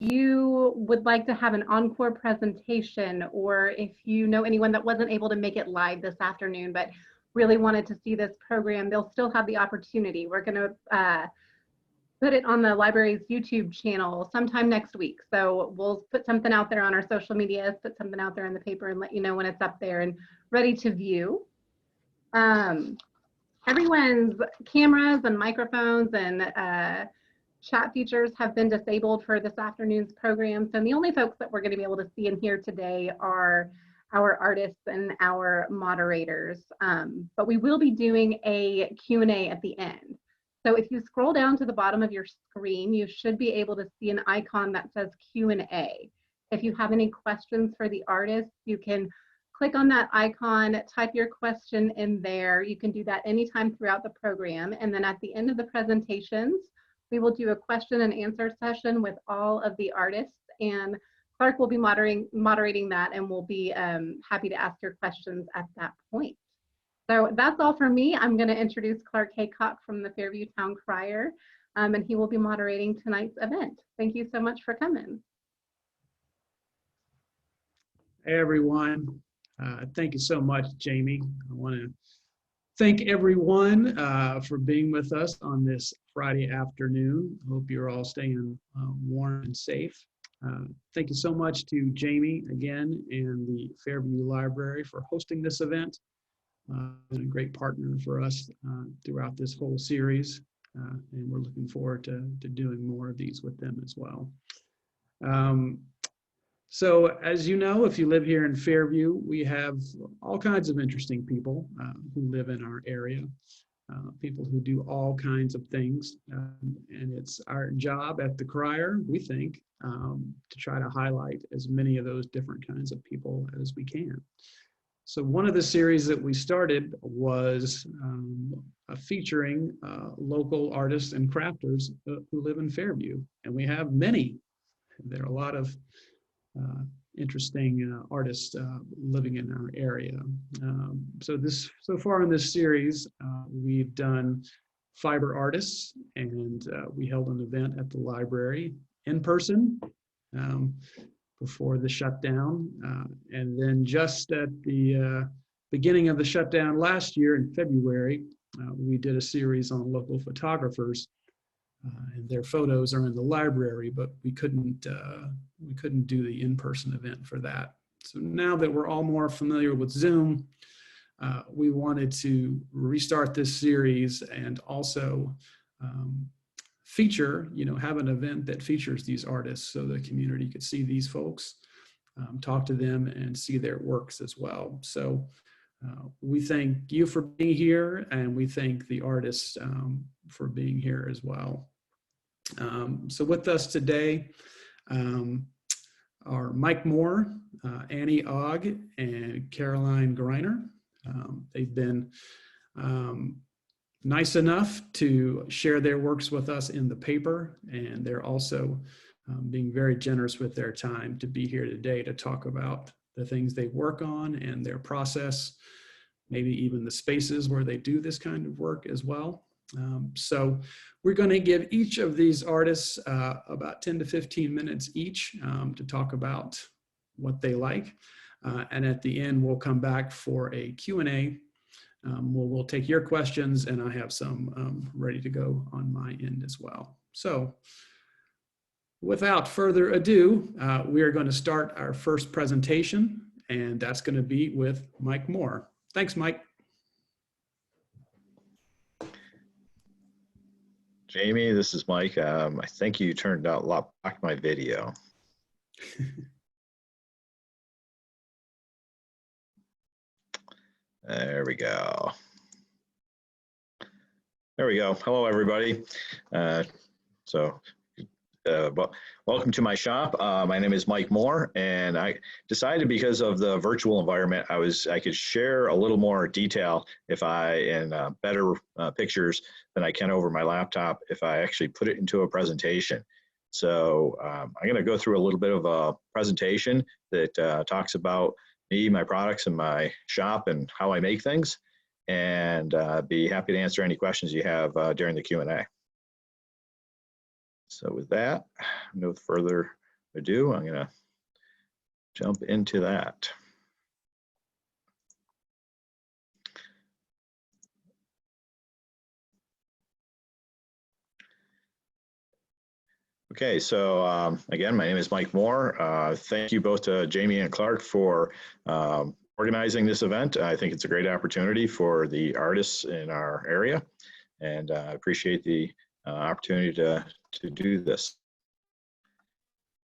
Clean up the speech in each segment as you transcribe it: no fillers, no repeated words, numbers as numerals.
you would like to have an encore presentation, or if you know anyone that wasn't able to make it live this afternoon but really wanted to see this program, they'll still have the opportunity. We're going to put it on the library's YouTube channel sometime next week. So we'll put something out there on our social media, put something out there in the paper, and let you know when it's up there and ready to view. Everyone's cameras and microphones and chat features have been disabled for this afternoon's program. So the only folks that we're going to be able to see and hear today are our artists and our moderators. But we will be doing a Q&A at the end. So if you scroll down to the bottom of your screen, you should be able to see an icon that says Q&A. If you have any questions for the artists, you can click on that icon, type your question in there. You can do that anytime throughout the program. And then at the end of the presentations, we will do a question and answer session with all of the artists, and Clark will be moderating that, and we'll be happy to ask your questions at that point. So that's all for me. I'm going to introduce Clark Haycock from the Fairview Town Crier, and he will be moderating tonight's event. Thank you so much for coming. Hey everyone, thank you so much, Jamie. I want to thank everyone for being with us on this Friday afternoon. I hope you're all staying warm and safe. Thank you so much to Jamie again and the Fairview Library for hosting this event. Been a great partner for us throughout this whole series, and we're looking forward to doing more of these with them as well. So as you know, if you live here in Fairview, we have all kinds of interesting people who live in our area, people who do all kinds of things. And it's our job at the Crier, we think, to try to highlight as many of those different kinds of people as we can. So one of the series that we started was featuring local artists and crafters who live in Fairview. And we have many. There are a lot of interesting artists living in our area. So far in this series, we've done fiber artists, and we held an event at the library in person before the shutdown. And then just at the beginning of the shutdown last year in February, we did a series on local photographers. And their photos are in the library, but we couldn't do the in-person event for that. So now that we're all more familiar with Zoom, we wanted to restart this series and also feature, have an event that features these artists so the community could see these folks, talk to them, and see their works as well. So we thank you for being here, and we thank the artists for being here as well. So with us today are Mike Moore, Annie Ogg, and Caroline Greiner. They've been nice enough to share their works with us in the paper, and they're also being very generous with their time to be here today to talk about the things they work on and their process, maybe even the spaces where they do this kind of work as well. So we're going to give each of these artists about 10 to 15 minutes each to talk about what they like. And at the end, we'll come back for a Q&A. We'll take your questions, and I have some ready to go on my end as well. So without further ado, we are going to start our first presentation, and that's going to be with Mike Moore. Thanks, Mike. Jamie, this is Mike. I think you turned out locked my video. There we go. There we go. Hello, everybody. Welcome to my shop. My name is Mike Moore, and I decided because of the virtual environment, I could share a little more detail and better pictures than I can over my laptop if I actually put it into a presentation. So I'm going to go through a little bit of a presentation that talks about me, my products, and my shop and how I make things, and be happy to answer any questions you have during the Q&A. So with that, no further ado, I'm gonna jump into that. Okay, so again, my name is Mike Moore. Thank you both to Jamie and Clark for organizing this event. I think it's a great opportunity for the artists in our area, and I appreciate the opportunity to do this.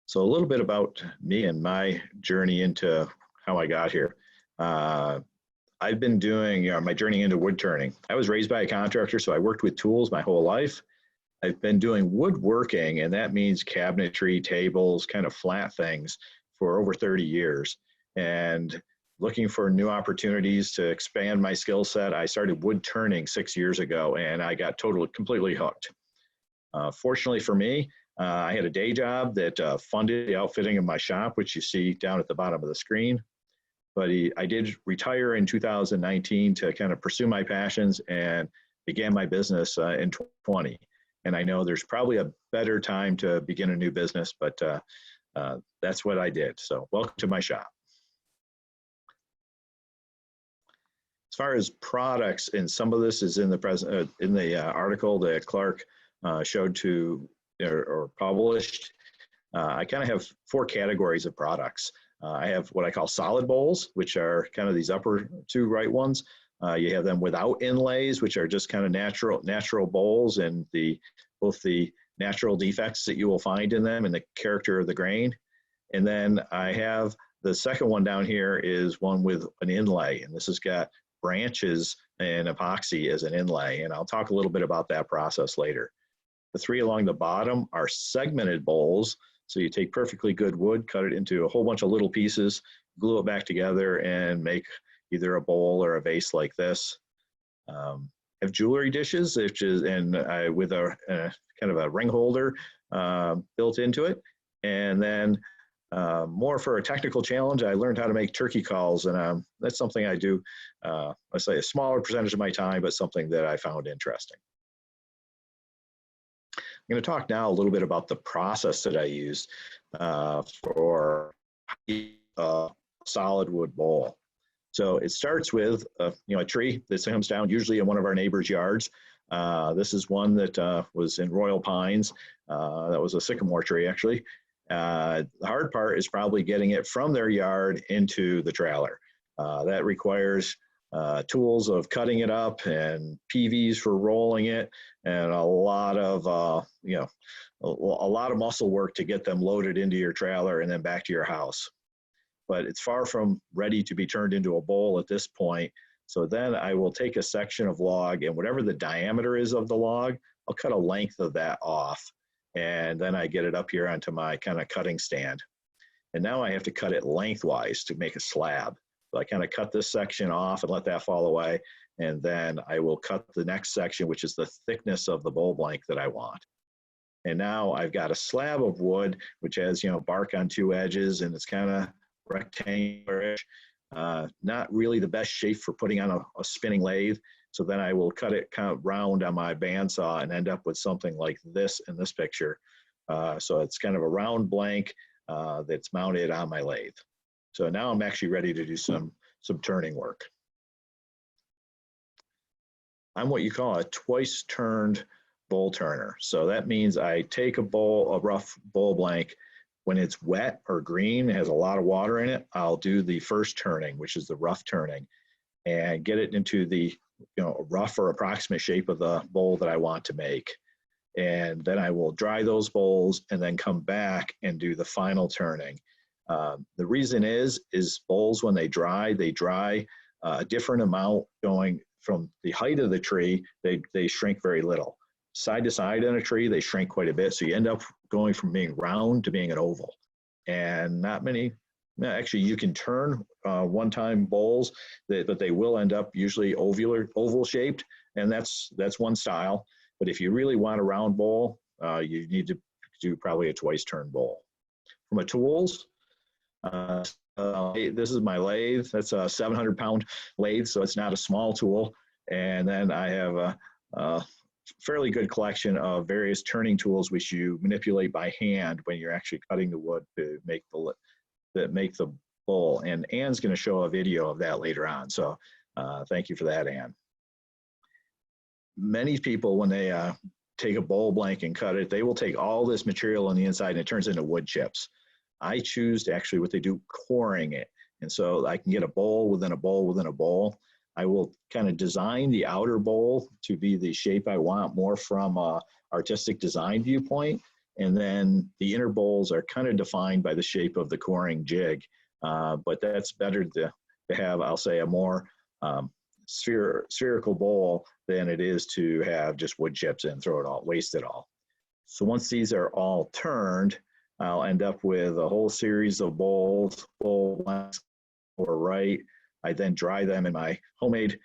So a little bit about me and my journey into how I got here. I've been doing my journey into wood turning. I was raised by a contractor, so I worked with tools my whole life. I've been doing woodworking, and that means cabinetry, tables, kind of flat things for over 30 years. And looking for new opportunities to expand my skill set, I started wood turning 6 years ago, and I got completely hooked. Fortunately for me, I had a day job that funded the outfitting of my shop, which you see down at the bottom of the screen. But I did retire in 2019 to kind of pursue my passions and began my business in 2020. And I know there's probably a better time to begin a new business, but that's what I did. So welcome to my shop. As far as products, and some of this is in the article that Clark showed to or published, I kind of have 4 categories of products. I have what I call solid bowls, which are kind of these upper 2 right ones. You have them without inlays, which are just kind of natural bowls, and both the natural defects that you will find in them and the character of the grain. And then I have the second one down here is one with an inlay, and this has got branches and epoxy as an inlay, and I'll talk a little bit about that process later. The 3 along the bottom are segmented bowls. So you take perfectly good wood, cut it into a whole bunch of little pieces, glue it back together, and make either a bowl or a vase like this. Have jewelry dishes, with a kind of a ring holder built into it. And then more for a technical challenge, I learned how to make turkey calls, and that's something I do, I say a smaller percentage of my time, but something that I found interesting. I'm going to talk now a little bit about the process that I used for a solid wood bowl. So it starts with a tree that comes down usually in one of our neighbors' yards. This is one that was in Royal Pines. That was a sycamore tree, actually. The hard part is probably getting it from their yard into the trailer. That requires tools of cutting it up and PVs for rolling it, and a lot of muscle work to get them loaded into your trailer and then back to your house. But it's far from ready to be turned into a bowl at this point. So then I will take a section of log, and whatever the diameter is of the log, I'll cut a length of that off, and then I get it up here onto my kind of cutting stand. And now I have to cut it lengthwise to make a slab. So I kind of cut this section off and let that fall away, and then I will cut the next section, which is the thickness of the bowl blank that I want. And now I've got a slab of wood, which has bark on 2 edges, and it's kind of rectangular-ish. Not really the best shape for putting on a spinning lathe. So then I will cut it kind of round on my bandsaw and end up with something like this in this picture. So it's kind of a round blank that's mounted on my lathe. So now I'm actually ready to do some turning work. I'm what you call a twice turned bowl turner. So that means I take a rough bowl blank. When it's wet or green, has a lot of water in it, I'll do the first turning, which is the rough turning, and get it into the rough or approximate shape of the bowl that I want to make. And then I will dry those bowls and then come back and do the final turning. The reason is bowls, when they dry a different amount going from the height of the tree, they shrink very little. Side to side in a tree, they shrink quite a bit. So you end up going from being round to being an oval. And not many, actually you can turn one-time bowls, but they will end up usually oval shaped. And that's one style. But if you really want a round bowl, you need to do probably a twice turn bowl. For my tools, this is my lathe. That's a 700-pound lathe, so it's not a small tool. And then I have a fairly good collection of various turning tools which you manipulate by hand when you're actually cutting the wood to make the bowl. And Anne's going to show a video of that later on. So thank you for that, Anne. Many people, when they take a bowl blank and cut it, they will take all this material on the inside and it turns into wood chips. I choose to actually, what they do, coring it. And so I can get a bowl within a bowl within a bowl. I will kind of design the outer bowl to be the shape I want, more from a artistic design viewpoint. And then the inner bowls are kind of defined by the shape of the coring jig. But that's better to have, I'll say, a more spherical bowl than it is to have just wood chips and throw it all, waste it all. So once these are all turned, I'll end up with a whole series of bowls, bowl blanks or right. I then dry them in my homemade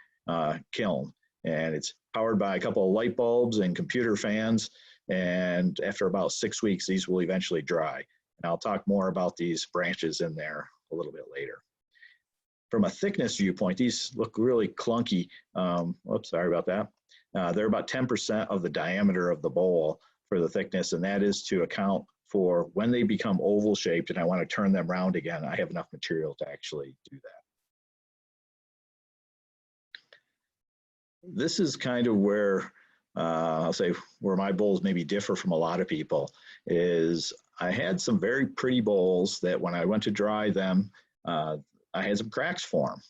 kiln, and it's powered by a couple of light bulbs and computer fans. And after about 6 weeks, these will eventually dry. And I'll talk more about these branches in there a little bit later. From a thickness viewpoint, these look really clunky. Oops, sorry about that. They're about 10% of the diameter of the bowl for the thickness, and that is to account for when they become oval shaped and I want to turn them round again, I have enough material to actually do that. This is kind of where, I'll say, where my bowls maybe differ from a lot of people, is I had some very pretty bowls that when I went to dry them, I had some cracks form.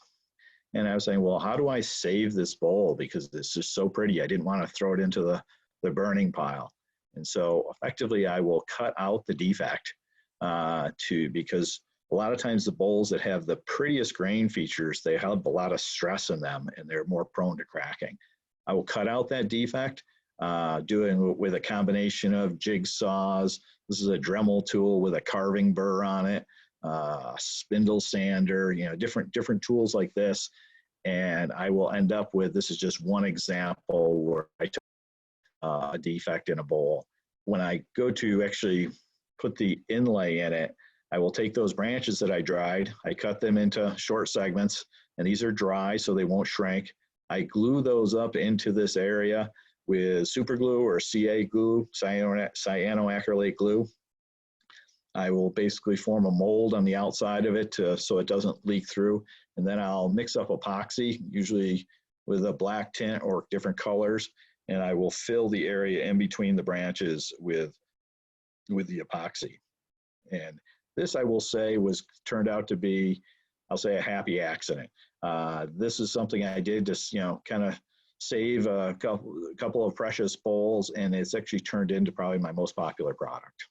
And I was saying, well, how do I save this bowl? Because it's just so pretty. I didn't want to throw it into the burning pile. And so effectively, I will cut out the defect because a lot of times the bowls that have the prettiest grain features, they have a lot of stress in them and they're more prone to cracking. I will cut out that defect, doing with a combination of jigsaws. This is a Dremel tool with a carving burr on it, a spindle sander, you know, different tools like this. And I will end up with, this is just one example where I took a defect in a bowl. When I go to actually put the inlay in it, I will take those branches that I dried, I cut them into short segments, and these are dry so they won't shrink. I glue those up into this area with super glue or CA glue, cyanoacrylate glue. I will basically form a mold on the outside of it so it doesn't leak through. And then I'll mix up epoxy, usually with a black tint or different colors. And I will fill the area in between the branches with the epoxy. And this, I will say, turned out to be, I'll say, a happy accident. This is something I did to, you know, kind of save a couple of precious bowls, and it's actually turned into probably my most popular product.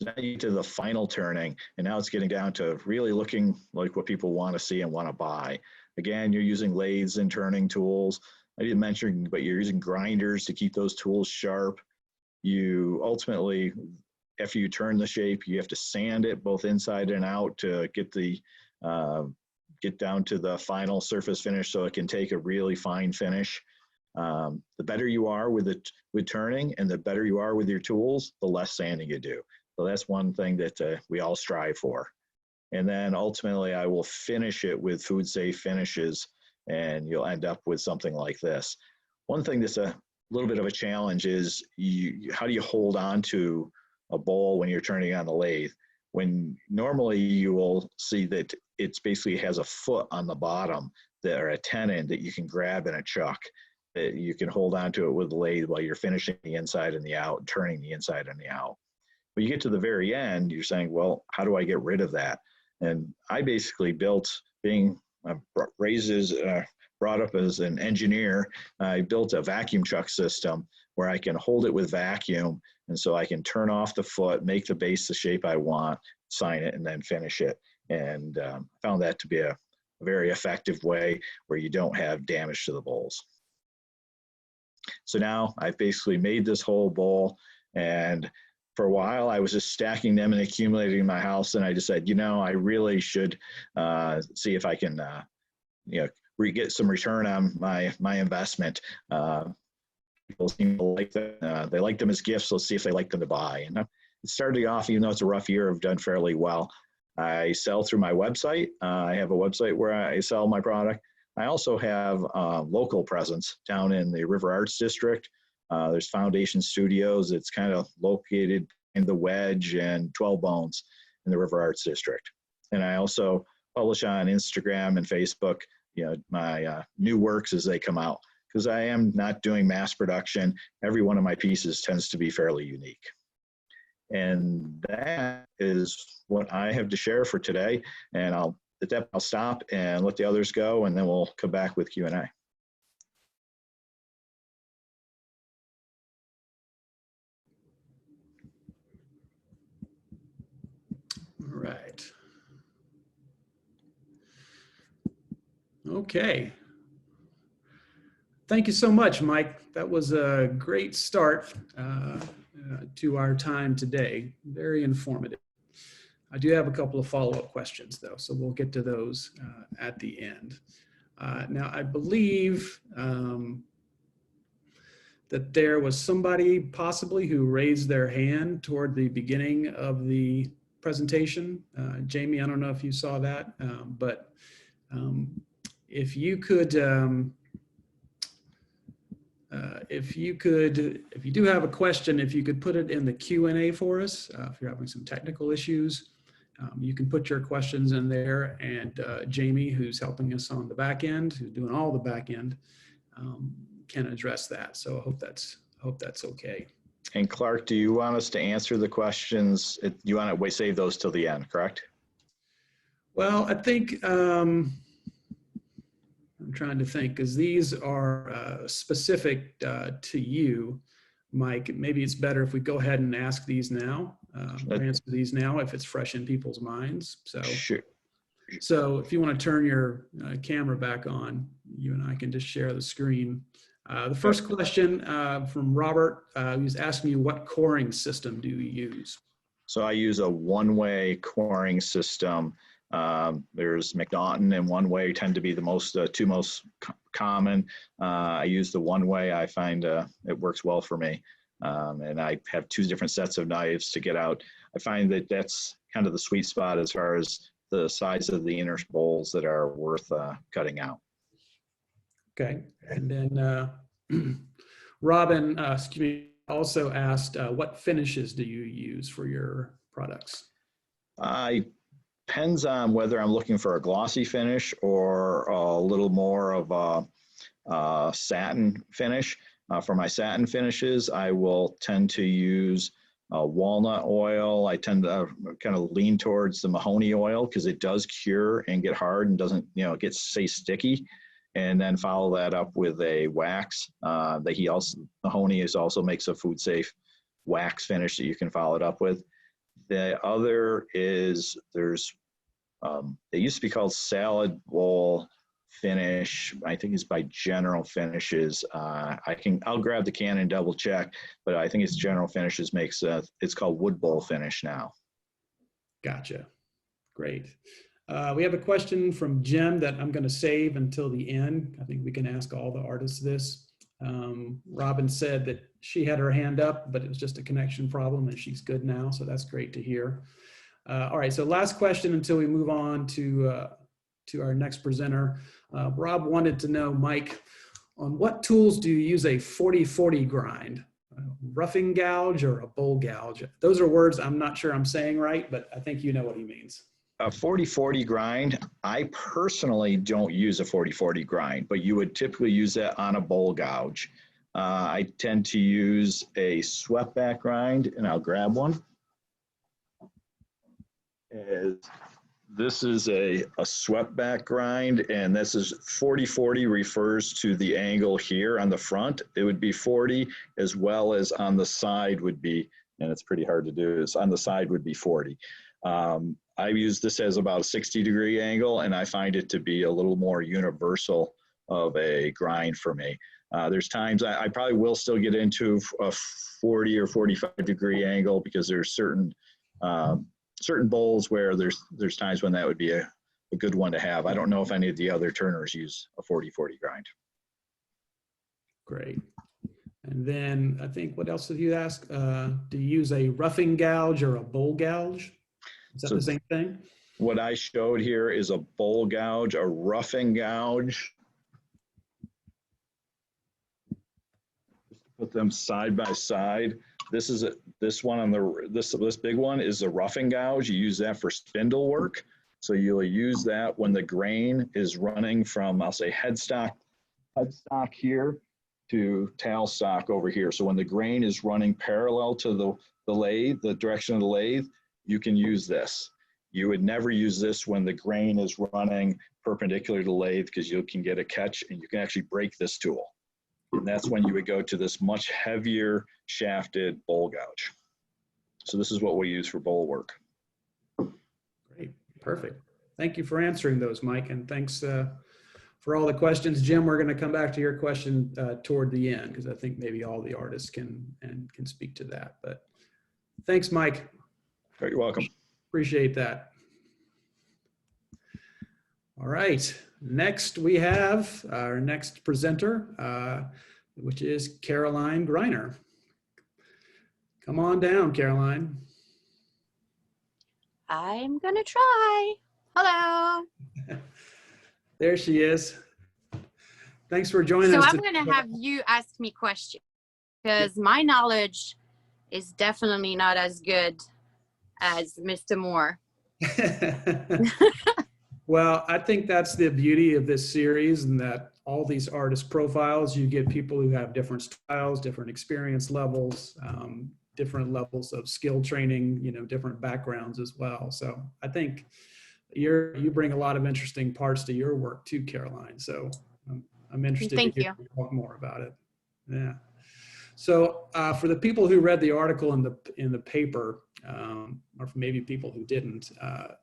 Now you get to the final turning, and now it's getting down to really looking like what people want to see and want to buy. Again, you're using lathes and turning tools. I didn't mention, but you're using grinders to keep those tools sharp. You ultimately, after you turn the shape, you have to sand it both inside and out to get down to the final surface finish so it can take a really fine finish. The better you are with turning and the better you are with your tools, the less sanding you do. So that's one thing that we all strive for. And then ultimately I will finish it with food safe finishes, and you'll end up with something like this. One thing that's a little bit of a challenge is how do you hold on to a bowl when you're turning on the lathe? When normally you will see that it's basically has a foot on the bottom or a tenon that you can grab in a chuck, that you can hold on to it with the lathe while you're finishing the inside and the out, turning the inside and the out. When you get to the very end, you're saying, well, how do I get rid of that? And I basically built, being brought up as an engineer, I built a vacuum chuck system where I can hold it with vacuum, and so I can turn off the foot, make the base the shape I want, sign it, and then finish it. And found that to be a very effective way where you don't have damage to the bowls. So now I've basically made this whole bowl, and for a while I was just stacking them and accumulating in my house, and I decided, you know, I really should see if I can, you know, get some return on my investment. People seem to like them. They like them as gifts. Let's see if they like them to buy. And it started off, even though it's a rough year, I've done fairly well. I sell through my website. I have a website where I sell my product. I also have local presence down in the River Arts District. There's Foundation Studios. It's kind of located in the Wedge and 12 Bones in the River Arts District. And I also publish on Instagram and Facebook, my new works as they come out, because I am not doing mass production. Every one of my pieces tends to be fairly unique. And that is what I have to share for today. And I'll stop and let the others go, and then we'll come back with Q&A. All right. Okay. Thank you so much, Mike. That was a great start to our time today. Very informative. I do have a couple of follow-up questions, though, so we'll get to those at the end. Now, I believe that there was somebody possibly who raised their hand toward the beginning of the presentation. Jamie, I don't know if you saw that, but if you do have a question, if you could put it in the Q&A for us, if you're having some technical issues, you can put your questions in there, and Jamie, who's helping us on the back end, who's doing all the back end, can address that. So I hope that's okay. And Clark, do you want us to answer the questions? You want to save those till the end, correct? Well, I think I'm trying to think, because these are specific to you, Mike. Maybe it's better if we go ahead and ask these now, or answer these now if it's fresh in people's minds. So, sure. So if you want to turn your camera back on, you and I can just share the screen. The first question from Robert, who's asking you, what coring system do you use? So I use a one-way coring system. There's McNaughton and one way tend to be the two most common. I use the one way. I find it works well for me. And I have two different sets of knives to get out. I find that that's kind of the sweet spot as far as the size of the inner bowls that are worth cutting out. Okay. And then Robin also asked, what finishes do you use for your products? Depends on whether I'm looking for a glossy finish or a little more of a satin finish. For my satin finishes, I will tend to use walnut oil. I tend to kind of lean towards the mahoney oil because it does cure and get hard and doesn't, stay sticky. And then follow that up with a wax. Mahoney also makes a food safe wax finish that you can follow it up with. The other is they used to be called salad bowl finish. I think it's by General Finishes. I'll grab the can and double check, but I think it's General Finishes it's called wood bowl finish now. Gotcha. Great. We have a question from Jim that I'm going to save until the end. I think we can ask all the artists this. Robin said that she had her hand up, but it was just a connection problem and she's good now. So that's great to hear. All right, so last question until we move on to our next presenter. Rob wanted to know, Mike, on what tools do you use a 40/40 grind? A roughing gouge or a bowl gouge? Those are words I'm not sure I'm saying right, but I think you know what he means. A 40/40 grind, I personally don't use a 40/40 grind, but you would typically use that on a bowl gouge. I tend to use a swept back grind, and I'll grab one. This is a swept back grind, and this is 40/40 refers to the angle here on the front. It would be 40, as well as on the side would be, and it's pretty hard to do, is on the side would be 40. I use this as about a 60-degree angle, and I find it to be a little more universal of a grind for me. There's times I probably will still get into a 40 or 45-degree angle because there's certain bowls where there's times when that would be a good one to have. I don't know if any of the other turners use a 40/40 grind. Great. And then I think, what else did you ask? Do you use a roughing gouge or a bowl gouge? Is that the same thing? What I showed here is a bowl gouge. A roughing gouge put them side by side. This is this one on the this big one is a roughing gouge. You use that for spindle work. So you'll use that when the grain is running from, I'll say, headstock here to tailstock over here. So when the grain is running parallel to the lathe, the direction of the lathe, you can use this. You would never use this when the grain is running perpendicular to the lathe, because you can get a catch and you can actually break this tool. And that's when you would go to this much heavier shafted bowl gouge. So this is what we use for bowl work. Great, perfect. Thank you for answering those, Mike, and thanks for all the questions. Jim, we're going to come back to your question toward the end, because I think maybe all the artists can speak to that. But thanks, Mike. You're welcome. Appreciate that. All right, next we have our next presenter, which is Caroline Greiner. Come on down, Caroline. I'm gonna try. Hello. There she is. Thanks for joining So us. I'm gonna have you ask me questions, because my knowledge is definitely not as good as Mr. Moore. Well, I think that's the beauty of this series, and that all these artist profiles, you get people who have different styles, different experience levels, different levels of skill training, you know, different backgrounds as well. So I think you bring a lot of interesting parts to your work too, Caroline. So I'm interested to hear you talk more about it. Yeah. So for the people who read the article in the paper, or for maybe people who didn't,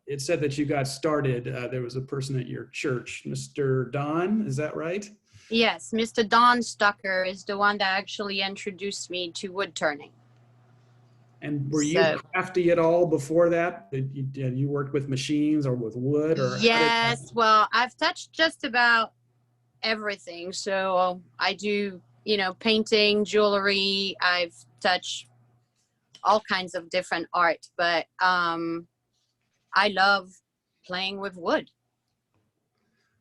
it said that you got started. There was a person at your church, Mr. Don, is that right? Yes, Mr. Don Stucker is the one that actually introduced me to wood turning. And were you crafty at all before that? Did you work with machines or with wood? Or yes, well, I've touched just about everything. So I do, you know, painting, jewelry. I've touched all kinds of different art, but I love playing with wood.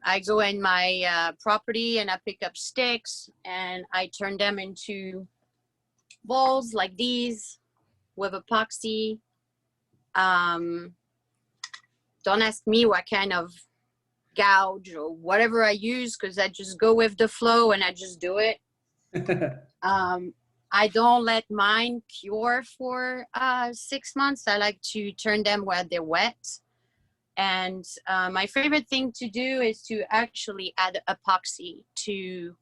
I go in my property and I pick up sticks and I turn them into bowls like these with epoxy. Don't ask me what kind of gouge or whatever I use, because I just go with the flow and I just do it. I don't let mine cure for 6 months. I like to turn them where they're wet. And my favorite thing to do is to actually add epoxy to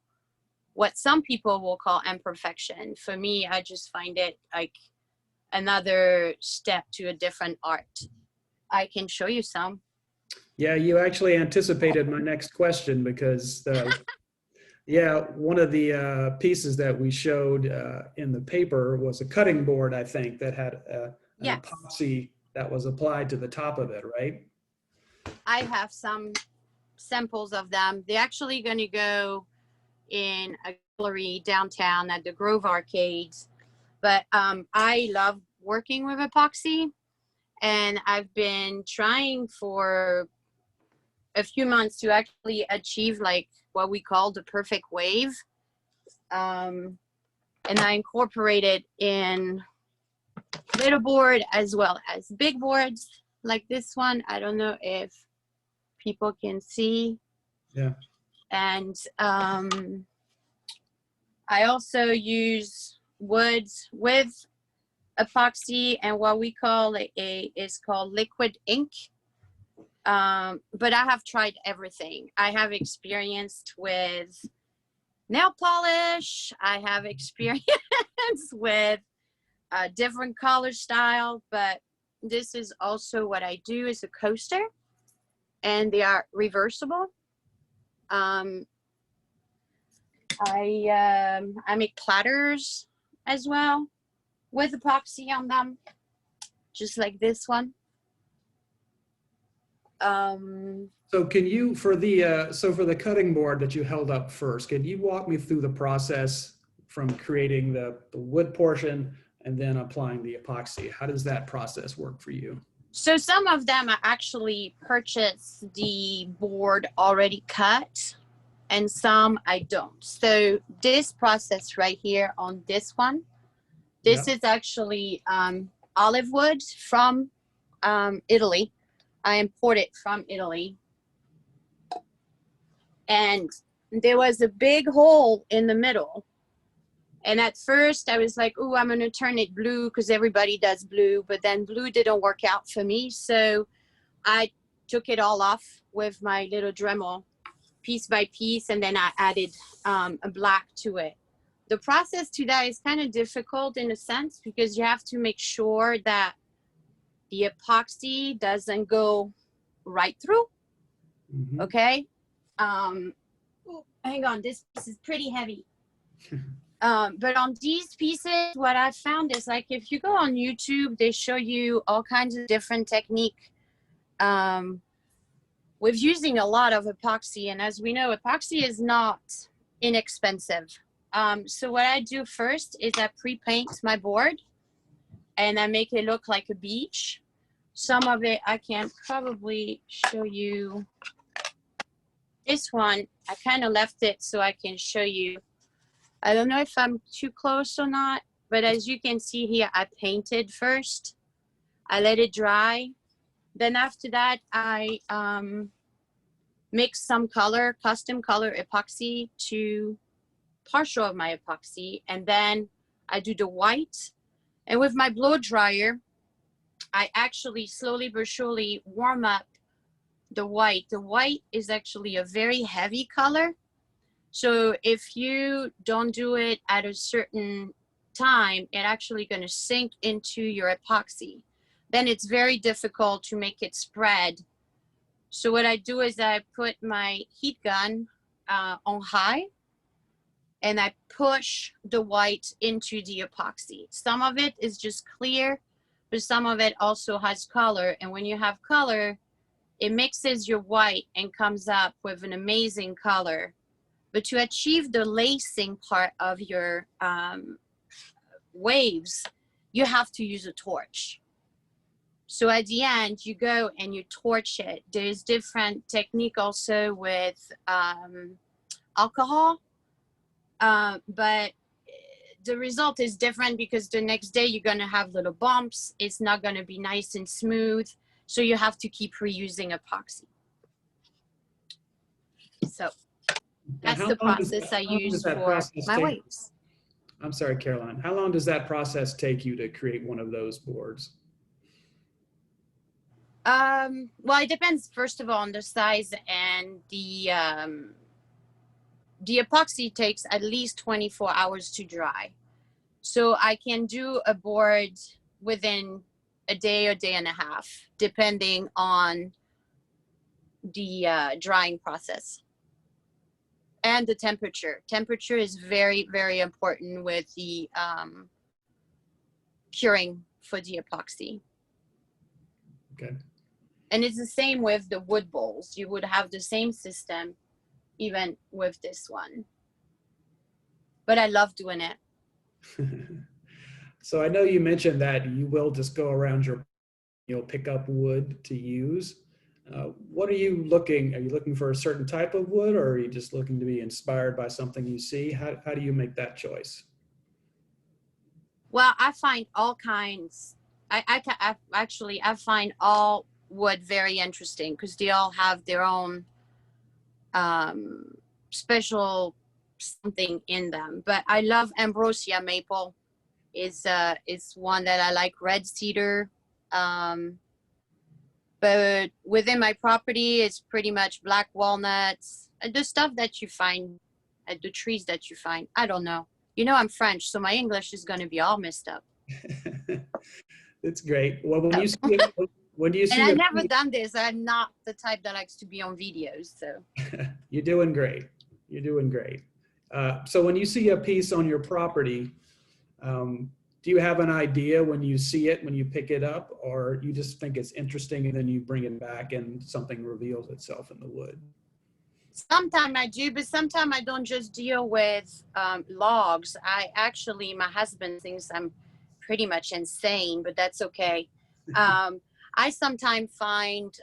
what some people will call imperfection. For me, I just find it like another step to a different art. I can show you some. Yeah, you actually anticipated my next question, because yeah, one of the pieces that we showed in the paper was a cutting board, I think, that had an epoxy that was applied to the top of it, right? I have some samples of them. They're actually going to go in a gallery downtown at the Grove Arcades. But I love working with epoxy, and I've been trying for a few months to actually achieve like what we call the perfect wave. And I incorporated in little board as well as big boards like this one. I don't know if people can see. Yeah. And I also use woods with epoxy and what we call is called liquid ink. But I have tried everything. I have experienced with nail polish. I have experience with different color style, but this is also what I do is a coaster, and they are reversible. I make platters as well with epoxy on them, just like this one. So can you, for the cutting board that you held up first, can you walk me through the process from creating the wood portion and then applying the epoxy? How does that process work for you? So some of them I actually purchased the board already cut, and some I don't. So this process right here on this one, this is actually olive wood from Italy. I imported from Italy. And there was a big hole in the middle. And at first I was like, oh, I'm going to turn it blue because everybody does blue. But then blue didn't work out for me. So I took it all off with my little Dremel piece by piece. And then I added a black to it. The process to that is kind of difficult in a sense because you have to make sure that the epoxy doesn't go right through. Mhm. Okay. Hang on, this piece is pretty heavy. But on these pieces, what I found is like if you go on YouTube, they show you all kinds of different technique with using a lot of epoxy. And as we know, epoxy is not inexpensive. So what I do first is I pre-paint my board and I make it look like a beach. Some of it I can probably show you. This one, I kind of left it so I can show you. I don't know if I'm too close or not, but as you can see here, I painted first. I let it dry. Then after that, I mix some color, custom color epoxy to partial of my epoxy. And then I do the white. And with my blow dryer, I actually slowly but surely warm up the white. The white is actually a very heavy color. So if you don't do it at a certain time, it's actually going to sink into your epoxy. Then it's very difficult to make it spread. So what I do is I put my heat gun on high and I push the white into the epoxy. Some of it is just clear, but some of it also has color. And when you have color, it mixes your white and comes up with an amazing color. But to achieve the lacing part of your waves, you have to use a torch. So at the end, you go and you torch it. There's different technique also with alcohol, but the result is different because the next day you're going to have little bumps. It's not going to be nice and smooth. So you have to keep reusing epoxy. So that's the process I use for my waves. I'm sorry, Caroline. How long does that process take you to create one of those boards? Well, it depends, first of all, on the size, and the epoxy takes at least 24 hours to dry. So I can do a board within a day or day and a half, depending on the drying process and the temperature. Temperature is very, very important with the curing for the epoxy. Okay. And it's the same with the wood bowls. You would have the same system even with this one. But I love doing it. So I know you mentioned that you will just go around you'll pick up wood to use. What are you looking for a certain type of wood, or are you just looking to be inspired by something you see? How do you make that choice? Well, I find all kinds. I find all wood very interesting because they all have their own special something in them. But I love ambrosia maple. Is one that I like. Red cedar. But within my property, it's pretty much black walnuts. The stuff that you find at the trees that you find. I don't know. You know, I'm French, so my English is going to be all messed up. That's great. Well, when you see and I've never done this. I'm not the type that likes to be on videos. So you're doing great. You're doing great. So when you see a piece on your property, do you have an idea when you see it, when you pick it up, or you just think it's interesting and then you bring it back and something reveals itself in the wood? Sometimes I do, but sometimes I don't just deal with logs. My husband thinks I'm pretty much insane, but that's okay. I sometimes find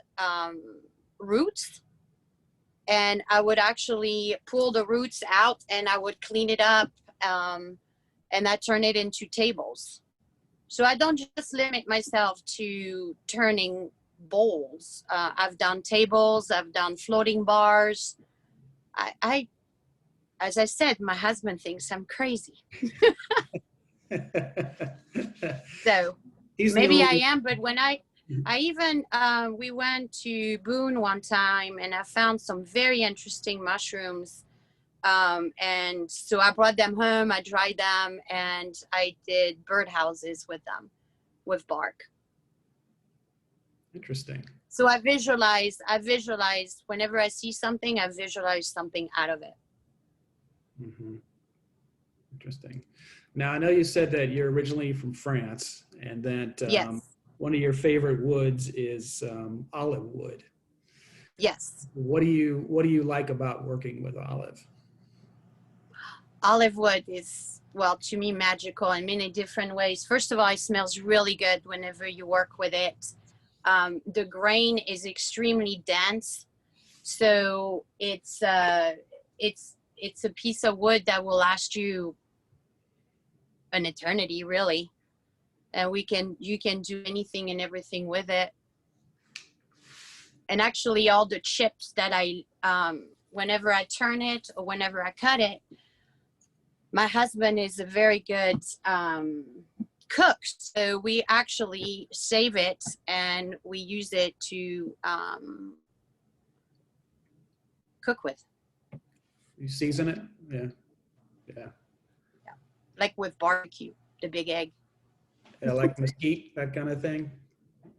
roots and I would actually pull the roots out and I would clean it up, and I turn it into tables. So I don't just limit myself to turning bowls. I've done tables, I've done floating bars. As I said, my husband thinks I'm crazy. So maybe I am, but when I even, we went to Boone one time and I found some very interesting mushrooms. And so I brought them home, I dried them, and I did birdhouses with them, with bark. Interesting. So I visualize whenever I see something, I visualize something out of it. Mm-hmm. Interesting. Now, I know you said that you're originally from France, and that Yes. one of your favorite woods is olive wood. Yes. What do you like about working with olive? Olive wood is, well, to me, magical in many different ways. First of all, it smells really good whenever you work with it. The grain is extremely dense, so it's a piece of wood that will last you an eternity, really. And you can do anything and everything with it. And actually, all the chips that whenever I turn it or whenever I cut it, my husband is a very good cook, so we actually save it and we use it to cook with. You season it? Yeah. Yeah. Like with barbecue, the big egg. Yeah, like mesquite, that kind of thing.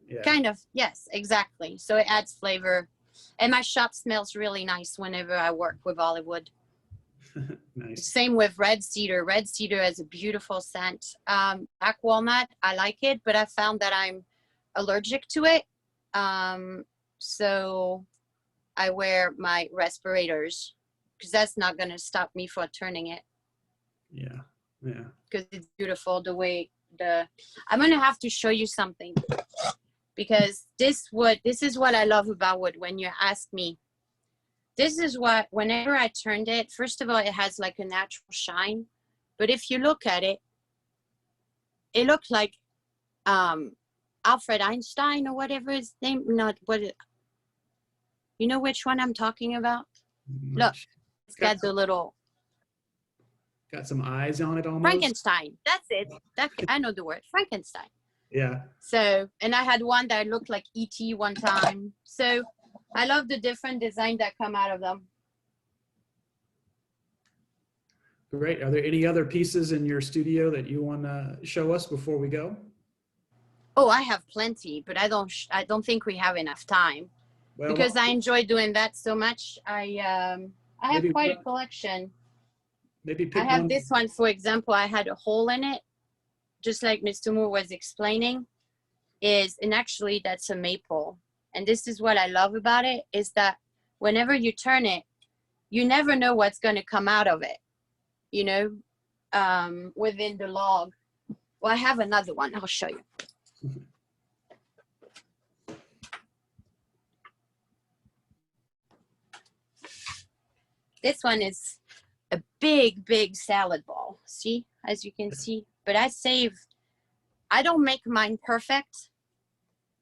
Yeah. Kind of, yes, exactly. So it adds flavor. And my shop smells really nice whenever I work with olive wood. Nice. Same with red cedar. Red cedar has a beautiful scent. Black walnut, I like it, but I found that I'm allergic to it. So I wear my respirators because that's not going to stop me from turning it. Yeah. Yeah. Because it's beautiful the way I'm going to have to show you something, because this is what I love about wood. When you ask me, this is what, whenever I turned it, first of all, it has like a natural shine. But if you look at it, it looked like Alfred Einstein or whatever his name, you know which one I'm talking about? Look, it's got the little. Got some eyes on it almost. Frankenstein, that's it. I know the word, Frankenstein. Yeah. So, and I had one that looked like E.T. one time. So I love the different design that come out of them. Great. Are there any other pieces in your studio that you want to show us before we go? Oh, I have plenty, but I don't think we have enough time, Well, because I enjoy doing that so much. I have quite a collection. Maybe pick I have one. this one, for example. I had a hole in it, just like Mr. Moore was explaining, and actually that's a maple. And this is what I love about it, is that whenever you turn it, you never know what's going to come out of it, you know, within the log. Well, I have another one. I'll show you. This one is a big salad ball. See, as you can see, but I don't make mine perfect.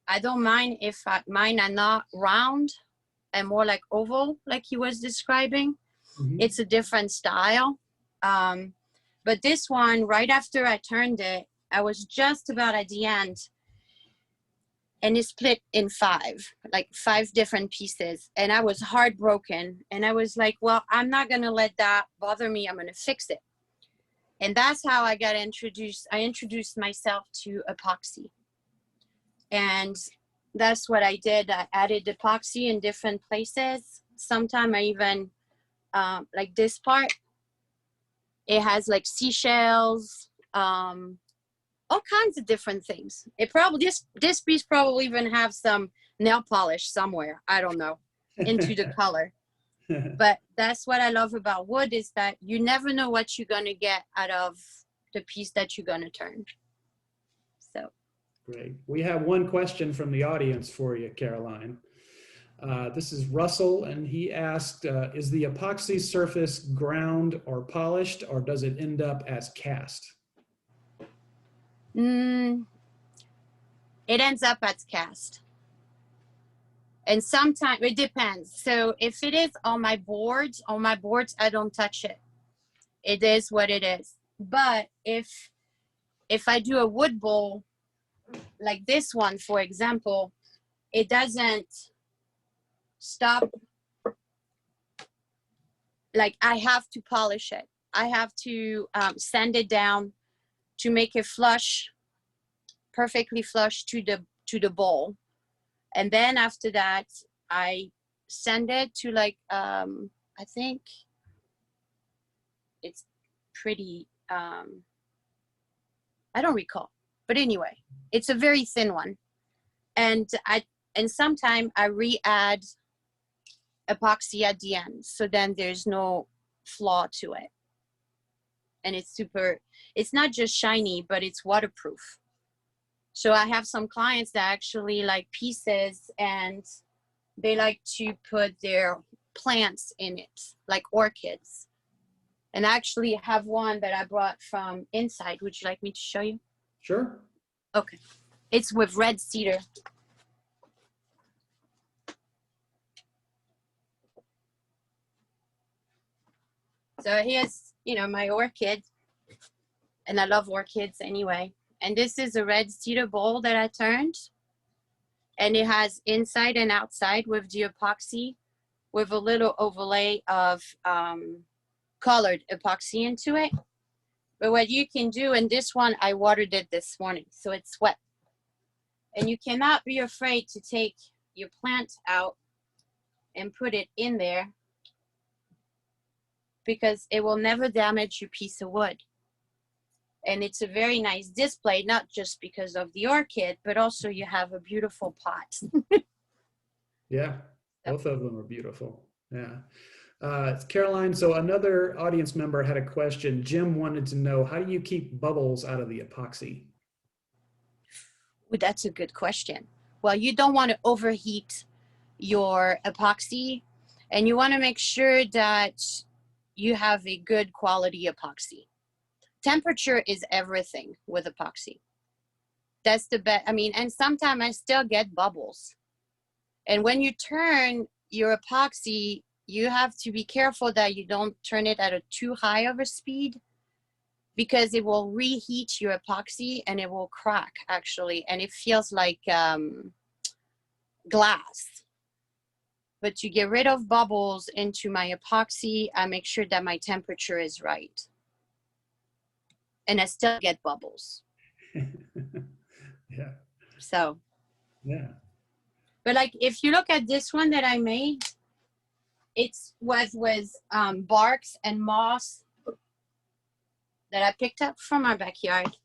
I don't mind if mine are not round and more like oval, like he was describing. Mm-hmm. It's a different style. But this one, right after I turned it, I was just about at the end, and it split in like five different pieces. And I was heartbroken. And I was like, well, I'm not going to let that bother me. I'm going to fix it. And that's how I got introduced. I introduced myself to epoxy. And that's what I did. I added epoxy in different places. Sometimes I even, like this part, it has like seashells, all kinds of different things. It probably, this piece probably even have some nail polish somewhere. I don't know, into the color. But that's what I love about wood, is that you never know what you're going to get out of the piece that you're going to turn. So. Great. We have one question from the audience for you, Caroline. This is Russell, and he asked, is the epoxy surface ground or polished, or does it end up as cast? It ends up as cast. And sometimes it depends. So if it is on my boards, I don't touch it. It is what it is. But if I do a wood bowl, like this one, for example, it doesn't stop. Like, I have to polish it. I have to sand it down to make it flush, perfectly flush to the bowl. And then after that, I send it to like, I think it's pretty, I don't recall. But anyway, it's a very thin one. And sometimes I re-add epoxy at the end. So then there's no flaw to it. And it's not just shiny, but it's waterproof. So I have some clients that actually like pieces, and they like to put their plants in it, like orchids. And I actually have one that I brought from Inset. Would you like me to show you? Sure. Okay. It's with red cedar. So here's, my orchid. And I love orchids anyway. And this is a red cedar bowl that I turned. And it has inside and outside with the epoxy, with a little overlay of colored epoxy into it. But what you can do, and this one, I watered it this morning, so it's wet. And you cannot be afraid to take your plant out and put it in there, because it will never damage your piece of wood. And it's a very nice display, not just because of the orchid, but also you have a beautiful pot. Yeah, both of them are beautiful. Yeah. Caroline, so another audience member had a question. Jim wanted to know, how do you keep bubbles out of the epoxy? Well, that's a good question. Well, you don't want to overheat your epoxy, and you want to make sure that you have a good quality epoxy. Temperature is everything with epoxy. That's the best. I mean, and sometimes I still get bubbles. And when you turn your epoxy, you have to be careful that you don't turn it at a too high of a speed, because it will reheat your epoxy and it will crack, actually. And it feels like glass. But to get rid of bubbles into my epoxy, I make sure that my temperature is right. And I still get bubbles. Yeah. So. Yeah. But like, if you look at this one that I made, it's with barks and moss that I picked up from my backyard.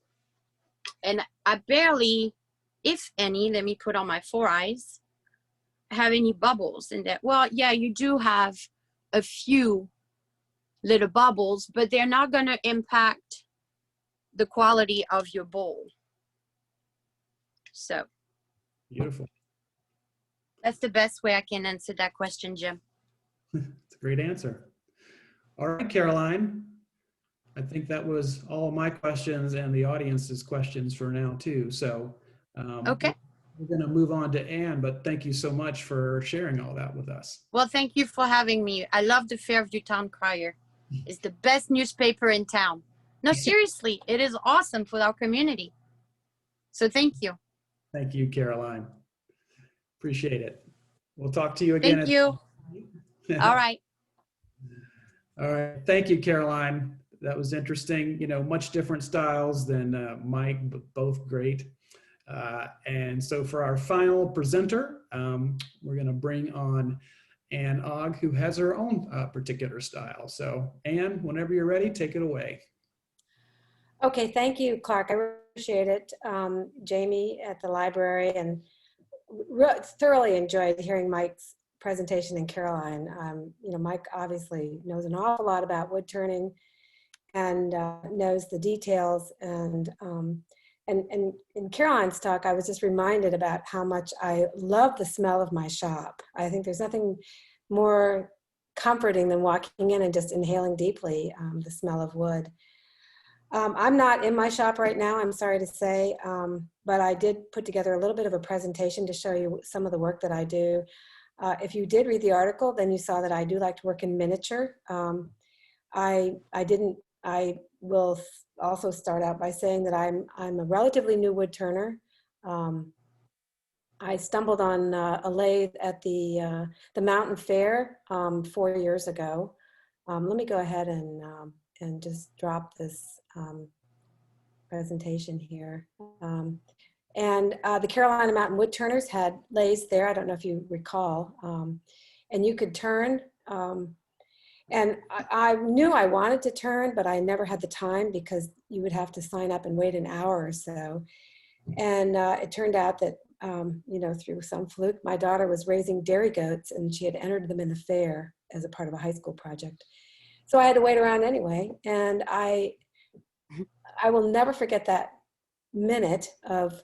And I barely, if any, let me put on my 4 eyes, have any bubbles in that. Well, yeah, you do have a few little bubbles, but they're not going to impact the quality of your bowl. So Beautiful. that's the best way I can answer that question, Jim. It's a great answer. All right, Caroline. I think that was all my questions and the audience's questions for now too. So Okay. We're going to move on to Anne, but thank you so much for sharing all that with us. Well, thank you for having me. I love the Fairview Town Crier. It's the best newspaper in town. No, seriously, it is awesome for our community. So thank you. Thank you, Caroline. Appreciate it. We'll talk to you again. Thank you. All right. All right. Thank you, Caroline. That was interesting. Much different styles than Mike, but both great. And so for our final presenter, we're going to bring on Anne Ogg, who has her own particular style. So Anne, whenever you're ready, take it away. Okay, thank you, Clark. I appreciate it. Jamie at the library, and thoroughly enjoyed hearing Mike's presentation and Caroline. Mike obviously knows an awful lot about wood turning and knows the details, and and in Caroline's talk, I was just reminded about how much I love the smell of my shop. I think there's nothing more comforting than walking in and just inhaling deeply the smell of wood. I'm not in my shop right now, I'm sorry to say, but I did put together a little bit of a presentation to show you some of the work that I do. If you did read the article, then you saw that I do like to work in miniature. I will also start out by saying that I'm a relatively new wood turner. I stumbled on a lathe at the Mountain Fair 4 years ago. Let me go ahead and just drop this presentation here. And the Carolina Mountain Woodturners had lathes there. I don't know if you recall. And you could turn. And I knew I wanted to turn, but I never had the time because you would have to sign up and wait an hour or so. And it turned out that, you know, through some fluke, my daughter was raising dairy goats and she had entered them in the fair as a part of a high school project. So I had to wait around anyway. And I will never forget that minute of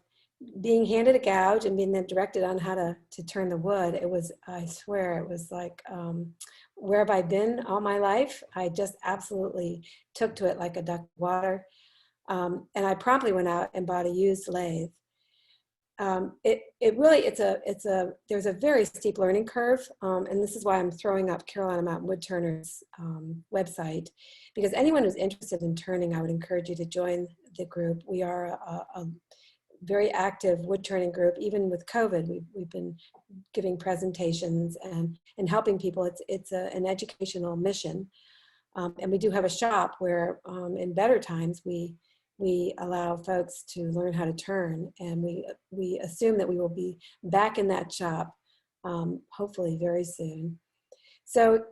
being handed a gouge and being then directed on how to turn the wood. It was, I swear, it was like, where have I been all my life? I just absolutely took to it like a duck to water. And I promptly went out and bought a used lathe. There's a very steep learning curve. And this is why I'm throwing up Carolina Mountain Woodturners website, because anyone who's interested in turning, I would encourage you to join the group. We are a very active wood turning group. Even with COVID, we've been giving presentations and helping people. It's an educational mission. And we do have a shop where in better times, we allow folks to learn how to turn, and we assume that we will be back in that shop, hopefully very soon. So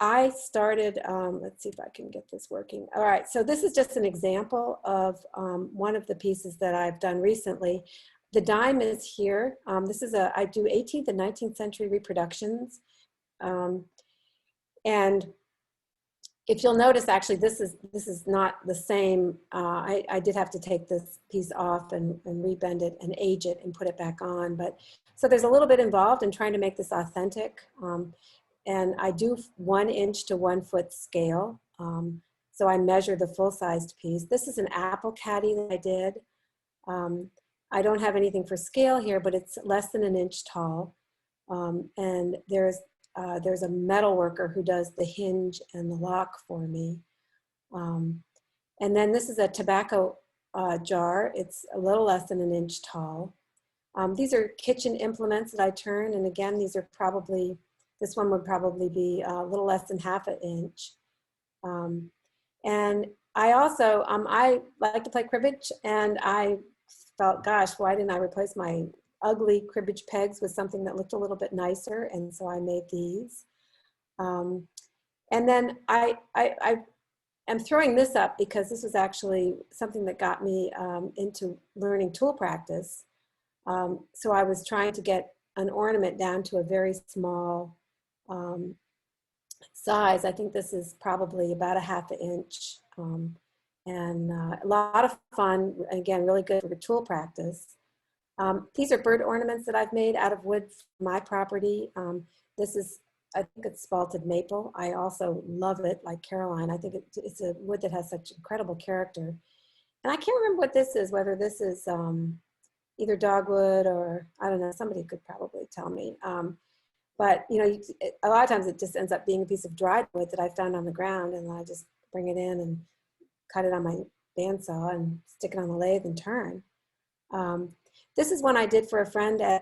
I started, let's see if I can get this working. All right, so this is just an example of one of the pieces that I've done recently. The dime is here. This is I do 18th and 19th century reproductions. And if you'll notice, actually, this is not the same. I did have to take this piece off and rebend it and age it and put it back on. But so there's a little bit involved in trying to make this authentic. And I do 1 inch to 1 foot scale. So I measure the full-sized piece. This is an apple caddy that I did. I don't have anything for scale here, but it's less than 1 inch tall. And there's a metal worker who does the hinge and the lock for me. And then this is a tobacco jar. It's a little less than 1 inch tall. These are kitchen implements that I turn. And again, these are probably, this one would probably be a little less than ½ inch. And I also, I like to play cribbage, and I felt, gosh, why didn't I replace my ugly cribbage pegs with something that looked a little bit nicer? And so I made these. And then I am throwing this up because this was actually something that got me into learning tool practice. So I was trying to get an ornament down to a very small size. I think this is probably about ½ inch. And a lot of fun, again, really good for tool practice. These are bird ornaments that I've made out of wood from my property. This is, I think it's spalted maple. I also love it, like Caroline. I think it's a wood that has such incredible character. And I can't remember what this is, whether this is either dogwood or, I don't know, somebody could probably tell me. But, you know, a lot of times it just ends up being a piece of dried wood that I found on the ground, and I just bring it in and cut it on my bandsaw and stick it on the lathe and turn. This is one I did for a friend I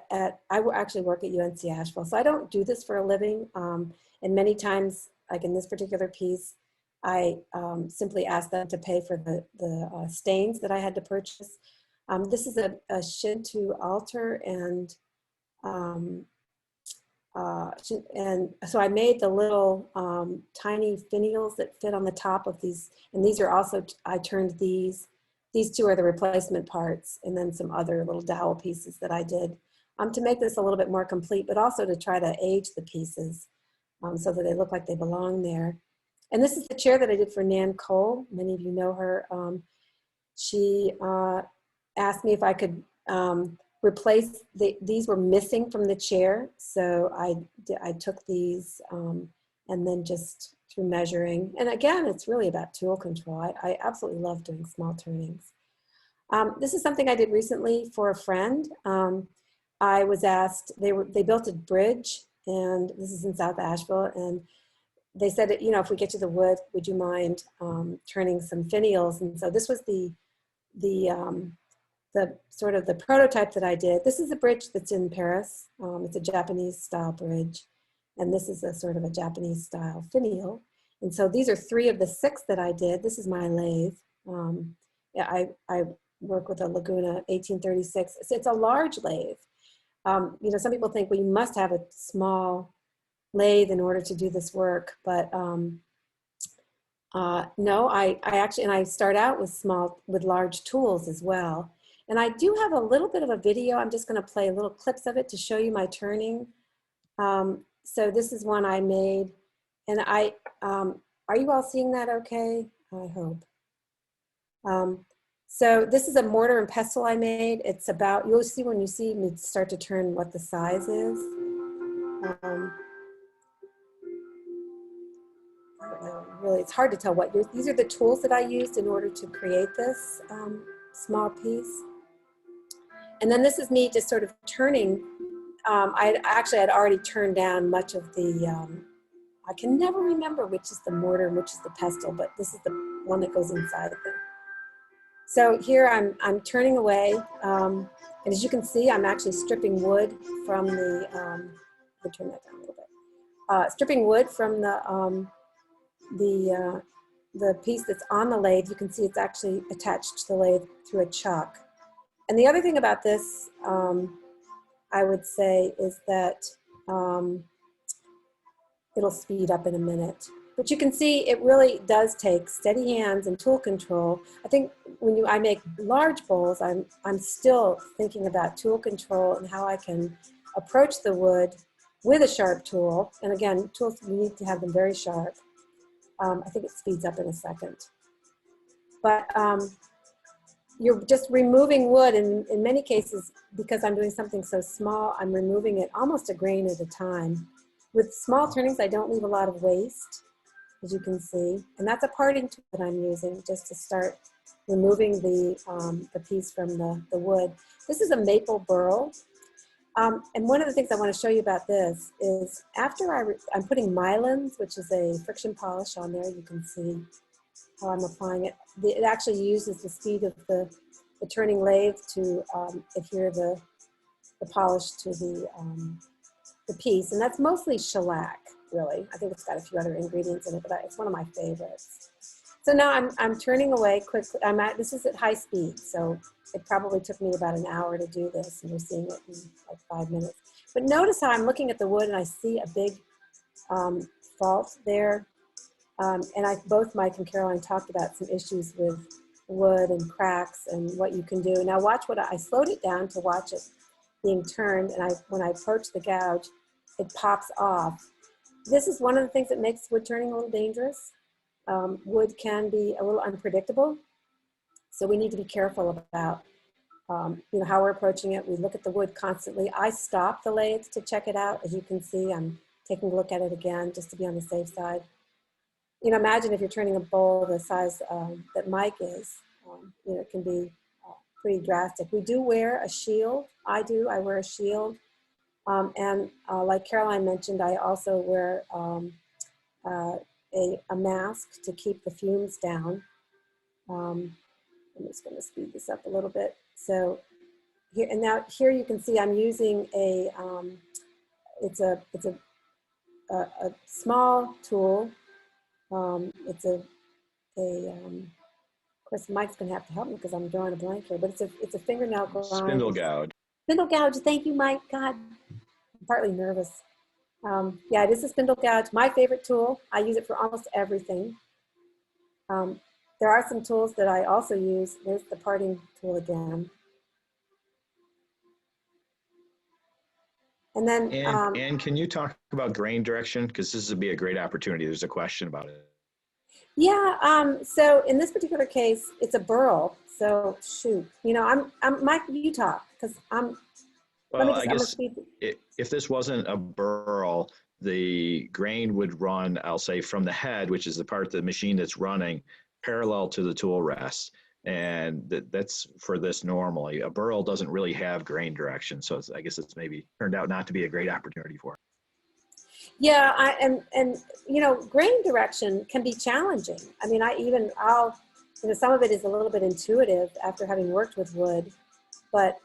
actually work at UNC Asheville, so I don't do this for a living. And many times, like in this particular piece, I simply asked them to pay for the stains that I had to purchase. This is a Shinto Altar, and so I made the little tiny finials that fit on the top of these, and these are also, I turned these. These two are the replacement parts, and then some other little dowel pieces that I did to make this a little bit more complete, but also to try to age the pieces so that they look like they belong there. And this is the chair that I did for Nan Cole. Many of you know her. She asked me if I could replace, these were missing from the chair. So I took these and then just through measuring. And again, it's really about tool control. I absolutely love doing small turnings. This is something I did recently for a friend. I was asked, they built a bridge, and this is in South Asheville, and they said that, you know, if we get you the wood, would you mind turning some finials? And so this was the sort of the prototype that I did. This is a bridge that's in Paris. It's a Japanese style bridge. And this is a sort of a Japanese style finial. And so these are 3 of the 6 that I did. This is my lathe. Yeah, I work with a Laguna 1836. It's a large lathe. You know, some people think, well, you must have a small lathe in order to do this work. But no, I actually, and I start out with large tools as well. And I do have a little bit of a video. I'm just going to play little clips of it to show you my turning. So this is one I made, and are you all seeing that okay? I hope. So this is a mortar and pestle I made. It's about, you'll see when you see me start to turn what the size is. I don't know, really, it's hard to tell what these are the tools that I used in order to create this small piece. And then this is me just sort of turning. I had already turned down much of the, I can never remember which is the mortar and which is the pestle, but this is the one that goes inside there. So here I'm turning away, and as you can see, I'm actually stripping wood from the, I'll turn that down a little bit. Stripping wood from the piece that's on the lathe. You can see it's actually attached to the lathe through a chuck. And the other thing about this, I would say, is that it'll speed up in a minute. But you can see it really does take steady hands and tool control. I think when I make large bowls, I'm still thinking about tool control and how I can approach the wood with a sharp tool. And again, tools, you need to have them very sharp. I think it speeds up in a second. But you're just removing wood, and in many cases, because I'm doing something so small, I'm removing it almost a grain at a time. With small turnings, I don't leave a lot of waste, as you can see. And that's a parting tool that I'm using just to start removing the piece from the wood. This is a maple burl. And one of the things I want to show you about this is after I'm putting Mylans, which is a friction polish on there, you can see how I'm applying it. It actually uses the speed of the turning lathe to adhere the polish to the piece. And that's mostly shellac, really. I think it's got a few other ingredients in it, but it's one of my favorites. So now I'm turning away quickly. This is at high speed, so it probably took me about an hour to do this, and you're seeing it in like 5 minutes. But notice how I'm looking at the wood and I see a big fault there. And both Mike and Caroline talked about some issues with wood and cracks and what you can do. Now watch I slowed it down to watch it being turned, and when I approach the gouge, it pops off. This is one of the things that makes wood turning a little dangerous. Wood can be a little unpredictable, so we need to be careful about how we're approaching it. We look at the wood constantly. I stop the lathe to check it out. As you can see, I'm taking a look at it again just to be on the safe side. Imagine if you're turning a bowl the size that Mike is. It can be pretty drastic. We do wear a shield. I wear a shield. And like Caroline mentioned, I also wear a mask to keep the fumes down. I'm just going to speed this up a little bit. So here you can see I'm using it's a small tool. Of course, Mike's going to have to help me because I'm drawing a blank here, but it's a fingernail grind. Spindle gouge. Spindle gouge. Thank you, Mike. God, I'm partly nervous. Yeah, it is a spindle gouge. My favorite tool. I use it for almost everything. There are some tools that I also use. There's the parting tool again. And then, and can you talk about grain direction? Because this would be a great opportunity. There's a question about it. Yeah, so in this particular case, it's a Burl. So shoot, you know, I'm Mike, you talk, because let me Well, just, I I'm gonna guess speak. if this wasn't a burl, the grain would run, I'll say, from the head, which is the part of the machine that's running, parallel to the tool rest. And that's for this normally. A burl doesn't really have grain direction. So I guess it's maybe turned out not to be a great opportunity for it. Yeah, and you know, grain direction can be challenging. I mean, you know, some of it is a little bit intuitive after having worked with wood, but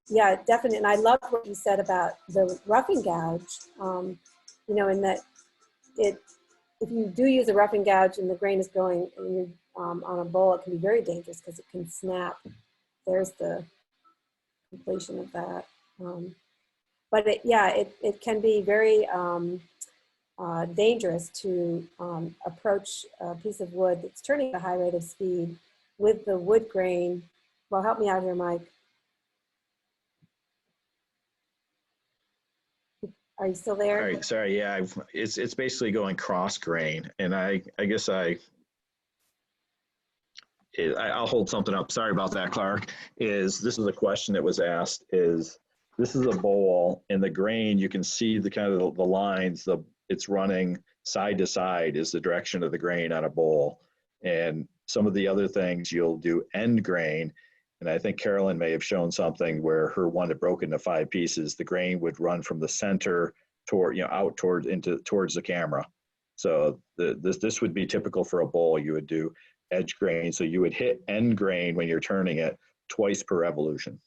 yeah, definitely. And I love what you said about the roughing gouge. You know, in that if you do use a roughing gouge and the grain is going on a bowl, it can be very dangerous because it can snap. There's the completion of that. But it can be very dangerous to approach a piece of wood that's turning at a high rate of speed with the wood grain. Well, help me out here, Mike. Are you still there? All right, sorry, yeah, it's basically going cross grain, and I guess I'll hold something up. Sorry about that, Clark. This is a question that was asked? This is a bowl, and the grain, you can see the kind of the lines. It's running side to side is the direction of the grain on a bowl, and some of the other things you'll do end grain. And I think Carolyn may have shown something where her one that broke into 5 pieces, the grain would run from the center toward, you know, out towards the camera. So this would be typical for a bowl. You would do edge grain. So you would hit end grain when you're turning it twice per revolution.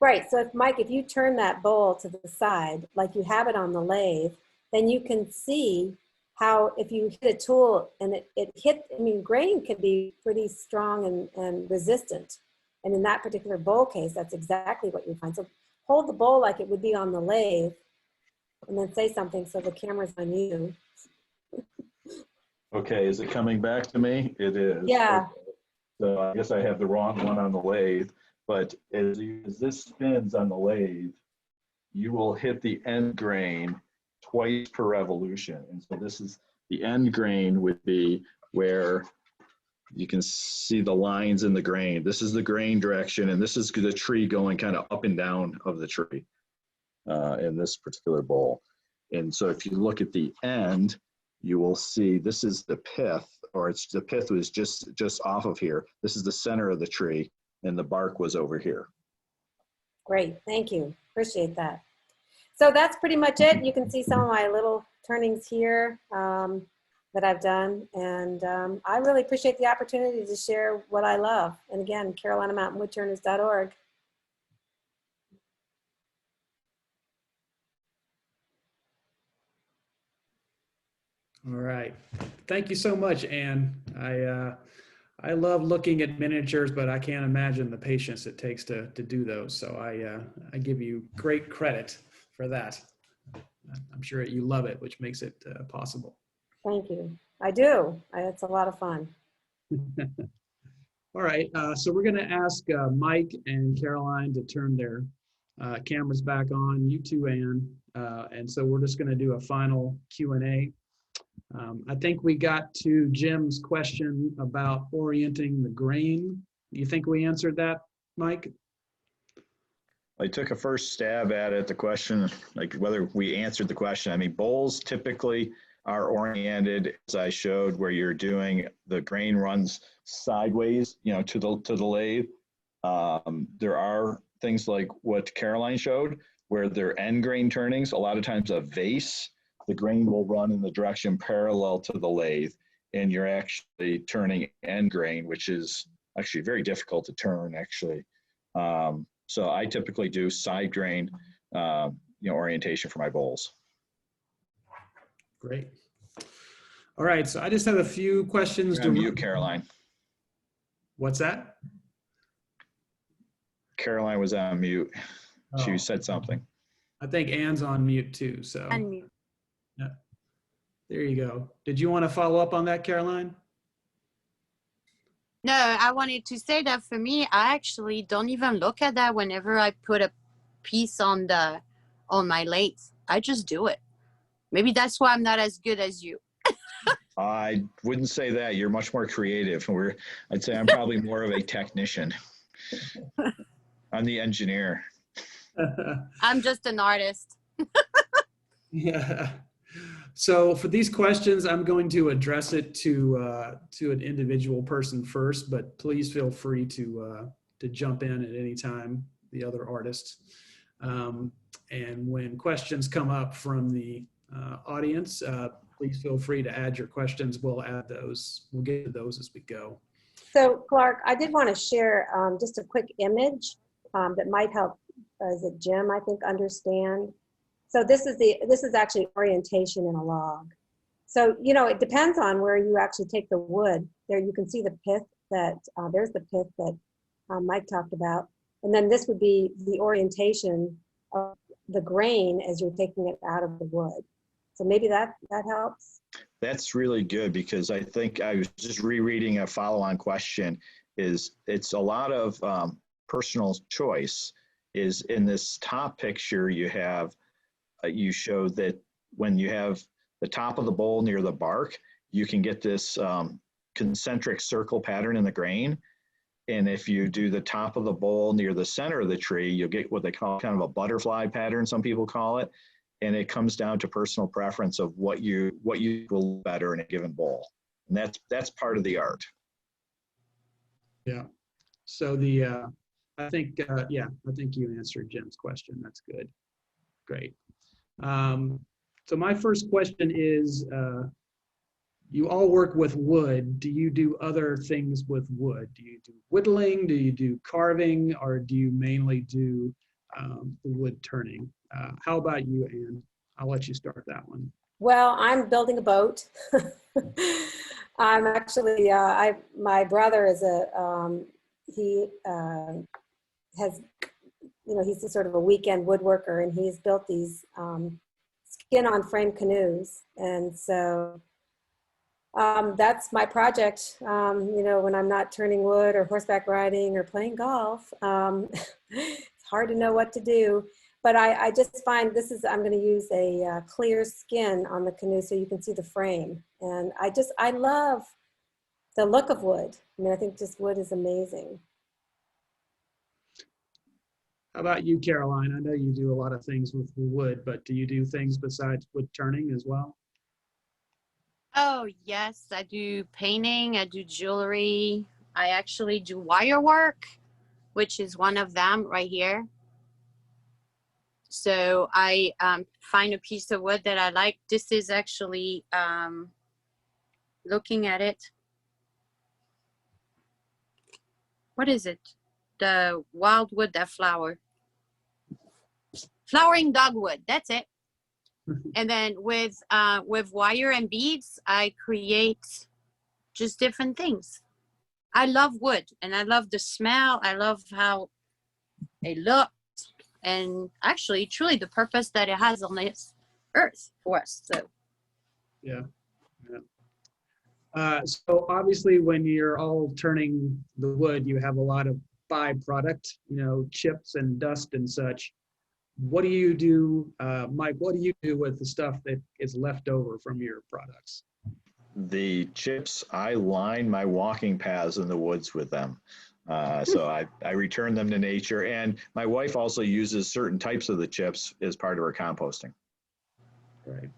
Right. So if you turn that bowl to the side, like you have it on the lathe, then you can see how if you hit a tool and it hit, I mean, grain can be pretty strong and resistant. And in that particular bowl case, that's exactly what you find. So hold the bowl like it would be on the lathe and then say something so the camera's on you. Okay, is it coming back to me? It is. Yeah. Okay. So I guess I have the wrong one on the lathe, but as this spins on the lathe, you will hit the end grain twice per revolution. And so this is the end grain would be where you can see the lines in the grain. This is the grain direction, and this is the tree going kind of up and down of the tree in this particular bowl. And so if you look at the end, you will see this is the pith, or the pith was just off of here. This is the center of the tree, and the bark was over here. Great, thank you, appreciate that. So that's pretty much it. You can see some of my little turnings here that I've done, and I really appreciate the opportunity to share what I love. And again, CarolinaMountainWoodturners.org. All right. Thank you so much, Anne. I love looking at miniatures, but I can't imagine the patience it takes to do those. So I give you great credit for that. I'm sure you love it, which makes it possible. Thank you. I do. It's a lot of fun. All right. So we're going to ask Mike and Caroline to turn their cameras back on, you too, Anne. And so we're just going to do a final Q&A. I think we got to Jim's question about orienting the grain. Do you think we answered that, Mike? I took a first stab at it, the question, like whether we answered the question. I mean, bowls typically are oriented, as I showed, where you're doing, the grain runs sideways, you know, to the lathe. There are things like what Caroline showed, where they're end grain turnings. A lot of times a vase, the grain will run in the direction parallel to the lathe, and you're actually turning end grain, which is actually very difficult to turn, actually. So I typically do side grain, orientation for my bowls. Great. All right, so I just have a few questions. You're on mute, Caroline. What's that? Caroline was on mute. She Oh. said something. I think Anne's on mute too, so. Unmute. Yeah. There you go. Did you want to follow up on that, Caroline? No, I wanted to say that for me, I actually don't even look at that whenever I put a piece on my lathe. I just do it. Maybe that's why I'm not as good as you. I wouldn't say that. You're much more creative. I'd say I'm probably more of a technician. I'm the engineer. I'm just an artist. Yeah. So for these questions, I'm going to address it to an individual person first, but please feel free to jump in at any time, the other artists. And when questions come up from the audience, please feel free to add your questions. We'll add those. We'll get to those as we go. So Clark, I did want to share just a quick image that might help, is it Jim, I think, understand. So this is actually orientation in a log. So, you know, it depends on where you actually take the wood. There you can see the pith that, there's the pith that Mike talked about. And then this would be the orientation of the grain as you're taking it out of the wood. So maybe that helps. That's really good, because I think I was just rereading a follow-on question. It's a lot of personal choice. Is in this top picture you have, you show that when you have the top of the bowl near the bark, you can get this concentric circle pattern in the grain. And if you do the top of the bowl near the center of the tree, you'll get what they call kind of a butterfly pattern, some people call it. And it comes down to personal preference of what you will better in a given bowl. And that's part of the art. Yeah. So I think you answered Jim's question. That's good. Great. So my first question is, you all work with wood. Do you do other things with wood? Do you do whittling? Do you do carving? Or do you mainly do the wood turning? How about you, Anne? I'll let you start that one. Well, I'm building a boat. I'm actually, my brother is he has, you know, he's a sort of a weekend woodworker, and he's built these skin-on frame canoes. And so that's my project, you know, when I'm not turning wood or horseback riding or playing golf. It's hard to know what to do. But I just find I'm going to use a clear skin on the canoe so you can see the frame. And I love the look of wood. I mean, I think just wood is amazing. How about you, Caroline? I know you do a lot of things with wood, but do you do things besides wood turning as well? Oh, yes, I do painting, I do jewelry. I actually do wire work, which is one of them right here. So I find a piece of wood that I like. This is actually, looking at it. What is it? The wildwood that flower. Flowering dogwood, that's it. And then with wire and beads, I create just different things. I love wood, and I love the smell. I love how it looks, and actually, truly, the purpose that it has on this earth for us. So, yeah. So obviously, when you're all turning the wood, you have a lot of byproduct, you know, chips and dust and such. What do you do, Mike? What do you do with the stuff that is left over from your products? The chips, I line my walking paths in the woods with them. So I return them to nature. And my wife also uses certain types of the chips as part of her composting. Right.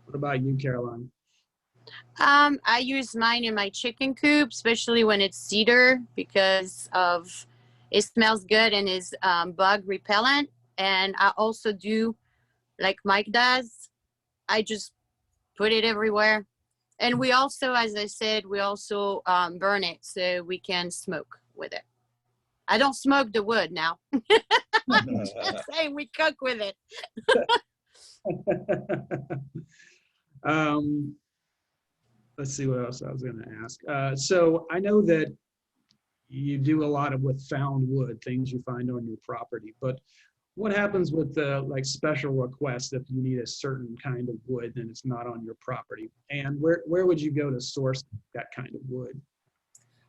What about you, Caroline? I use mine in my chicken coop, especially when it's cedar, because it smells good and is bug repellent. And I also do, like Mike does, I just put it everywhere. And we also, as I said, we also burn it so we can smoke with it. I don't smoke the wood now. I'm just saying we cook with it. Let's see what else I was going to ask. So I know that you do a lot with found wood, things you find on your property, but what happens with like special requests if you need a certain kind of wood and it's not on your property? And where would you go to source that kind of wood?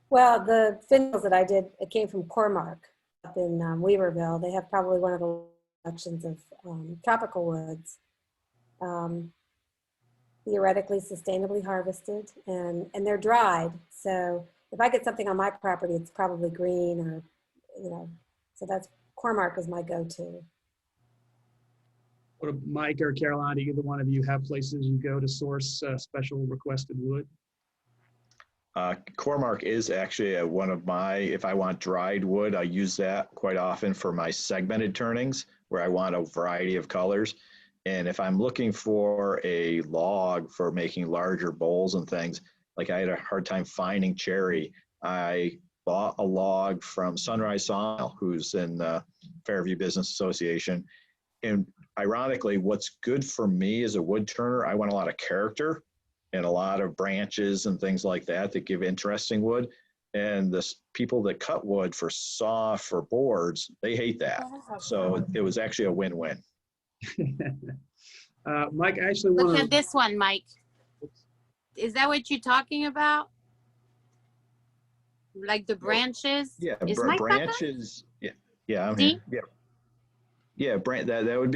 Well, the finials that I did, it came from Cormark up in Weaverville. They have probably one of the collections of tropical woods. theoretically sustainably harvested, and they're dried. So if I get something on my property, it's probably green or, so that's, Cormark is my go-to. What, Mike or Caroline, do either one of you have places you go to source special requested wood? Cormark is actually one of my, if I want dried wood, I use that quite often for my segmented turnings where I want a variety of colors. And if I'm looking for a log for making larger bowls and things, like I had a hard time finding cherry, I bought a log from Sunrise Sawmill, who's in the Fairview Business Association. And ironically, what's good for me as a wood turner, I want a lot of character and a lot of branches and things like that that give interesting wood. And the people that cut wood for saw for boards, they hate that. So it was actually a win-win. Mike, I actually Look want at this one, Mike. Is that what you're talking about? Like the branches? Yeah, Is Mike got that? branches. Yeah, I'm See? here. Yeah, that would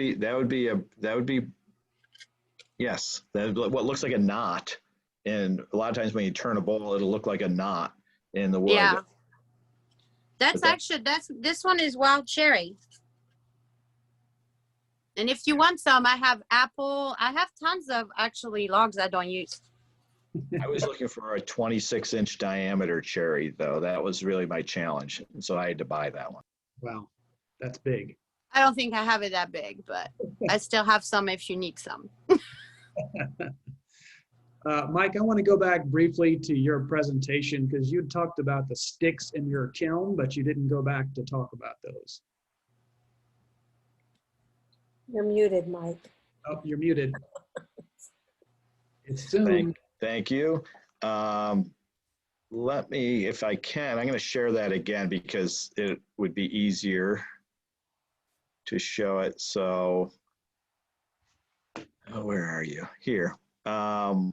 be yes. That what looks like a knot, and a lot of times when you turn a bowl, it'll look like a knot in the wood. Yeah. That's But actually, this one is wild cherry. And if you want some, I have apple. I have tons of actually logs I don't use. I was looking for a 26-inch diameter cherry, though. That was really my challenge, and so I had to buy that one. wow, that's big. I don't think I have it that big, but I still have some if you need some. Mike, I want to go back briefly to your presentation because you talked about the sticks in your kiln, but you didn't go back to talk about those. You're muted, Mike. Oh, you're muted. It's Zoom. Thank you. Let me, if I can, I'm going to share that again because it would be easier to show it. So, where are you? Here. I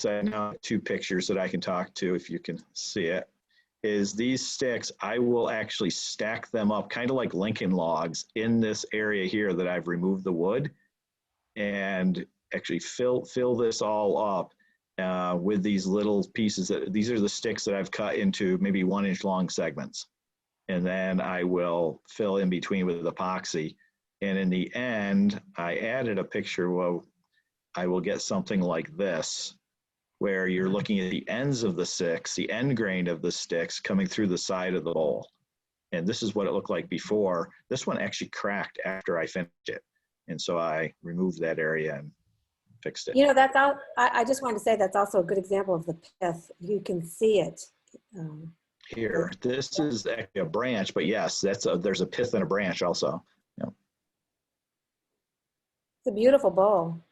now have 2 pictures that I can talk to if you can see it. Is these sticks, I will actually stack them up kind of like Lincoln logs in this area here that I've removed the wood, and actually fill this all up with these little pieces. These are the sticks that I've cut into maybe 1-inch long segments. And then I will fill in between with epoxy. And in the end, I added a picture where I will get something like this, where you're looking at the ends of the sticks, the end grain of the sticks coming through the side of the bowl. And this is what it looked like before. This one actually cracked after I finished it. And so I removed that area and fixed it. That's all. I just wanted to say that's also a good example of the pith. You can see it. Here, this is actually a branch, but yes, there's a pith and a branch also. Yeah. It's a beautiful bowl.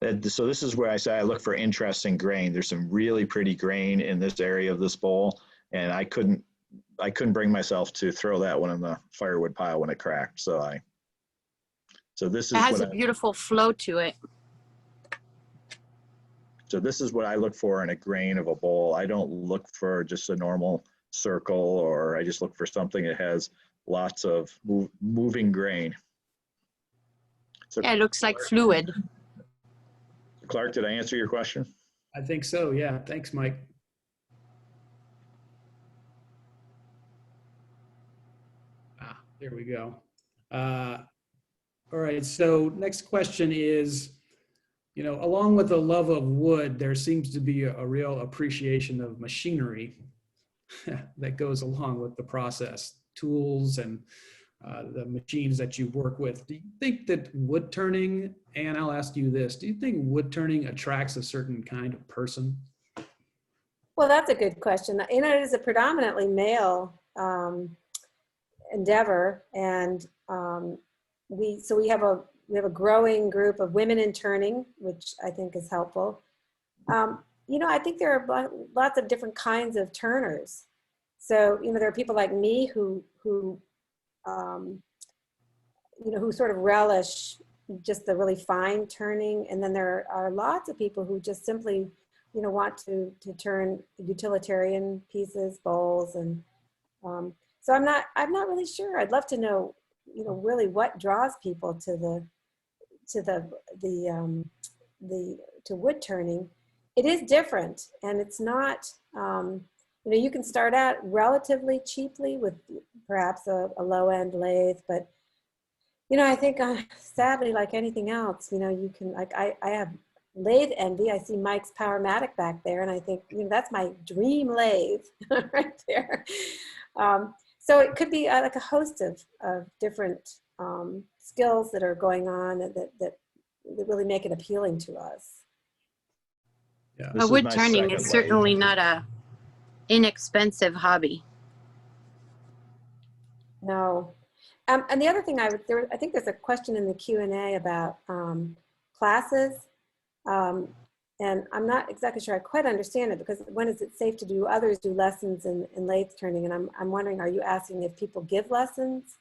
So this is where I say I look for interesting grain. There's some really pretty grain in this area of this bowl, and I couldn't bring myself to throw that one in the firewood pile when it cracked. So this is It has a beautiful flow to it. So this is what I look for in a grain of a bowl. I don't look for just a normal circle, or I just look for something that has lots of moving grain. So Yeah, it looks like fluid. Clark, did I answer your question? I think so, yeah. Thanks, Mike. There we go. All right, so next question is, along with the love of wood, there seems to be a real appreciation of machinery that goes along with the process, tools and the machines that you work with. Do you think that wood turning, and I'll ask you this, do you think wood turning attracts a certain kind of person? Well, that's a good question. It is a predominantly male endeavor, and we have a growing group of women in turning, which I think is helpful. I think there are lots of different kinds of turners. So, there are people like me who sort of relish just the really fine turning. And then there are lots of people who just simply, want to turn utilitarian pieces, bowls. And so I'm not really sure. I'd love to know, you know, really what draws people to wood turning. It is different, and it's not, you know, you can start out relatively cheaply with perhaps a low-end lathe, but, you know, I think sadly, like anything else, you know, you can, like, I have lathe envy. I see Mike's Powermatic back there, and I think, you know, that's my dream lathe right there. So it could be like a host of different skills that are going on that really make it appealing to us. Yeah. This is Wood my turning second is lathe. certainly not a inexpensive hobby. No. And the other thing I think there's a question in the Q&A about classes. And I'm not exactly sure I quite understand it, because when is it safe to do, others do lessons in lathe turning? And I'm wondering, are you asking if people give lessons?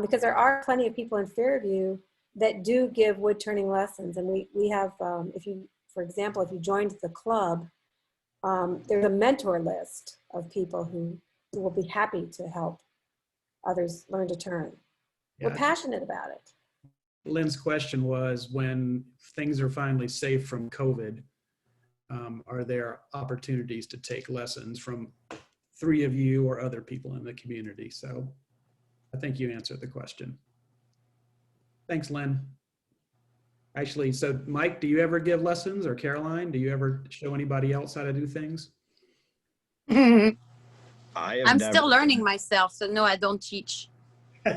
Because there are plenty of people in Fairview that do give wood turning lessons. And we have, if you, for example, if you joined the club, there's a mentor list of people who will be happy to help others learn to turn. Yeah. We're passionate about it. Lynn's question was, when things are finally safe from COVID, are there opportunities to take lessons from 3 of you or other people in the community? So I think you answered the question. Thanks, Lynn. Actually, so Mike, do you ever give lessons, or Caroline, do you ever show anybody else how to do things? I'm I have never. still learning myself, so no, I don't teach.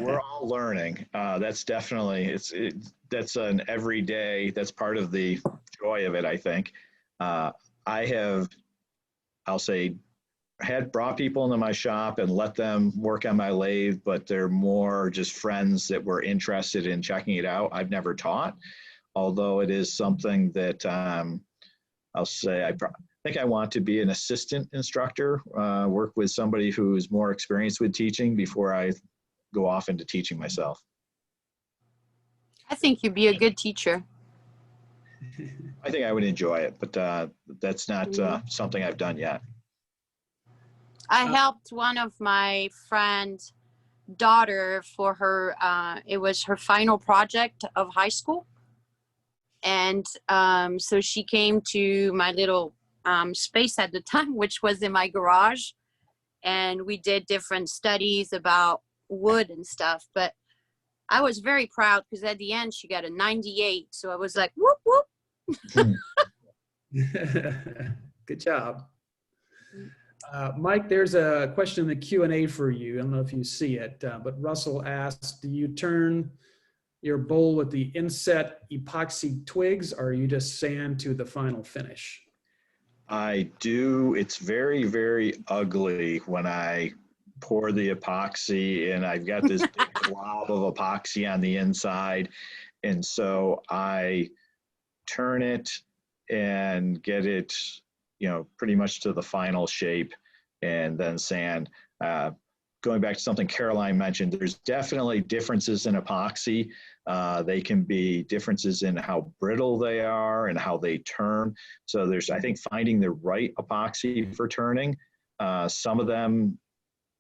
We're all learning. That's definitely, that's an everyday, that's part of the joy of it, I think. I have, I'll say, brought people into my shop and let them work on my lathe, but they're more just friends that were interested in checking it out. I've never taught, although it is something that I'll say I think I want to be an assistant instructor, work with somebody who's more experienced with teaching before I go off into teaching myself. I think you'd be a good teacher. I think I would enjoy it, but that's not something I've done yet. I helped one of my friend's daughter for her, it was her final project of high school. And so she came to my little space at the time, which was in my garage. And we did different studies about wood and stuff. But I was very proud, because at the end she got a 98. So I was like, whoop, whoop. Good job. Mike, there's a question in the Q&A for you. I don't know if you see it, but Russell asked, do you turn your bowl with the Inset epoxy twigs, or you just sand to the final finish? I do. It's very, very ugly when I pour the epoxy, and I've got this big glob of epoxy on the inside. And so I turn it and get it, you know, pretty much to the final shape, and then sand. Going back to something Caroline mentioned, there's definitely differences in epoxy. They can be differences in how brittle they are and how they turn. So there's, I think, finding the right epoxy for turning. Some of them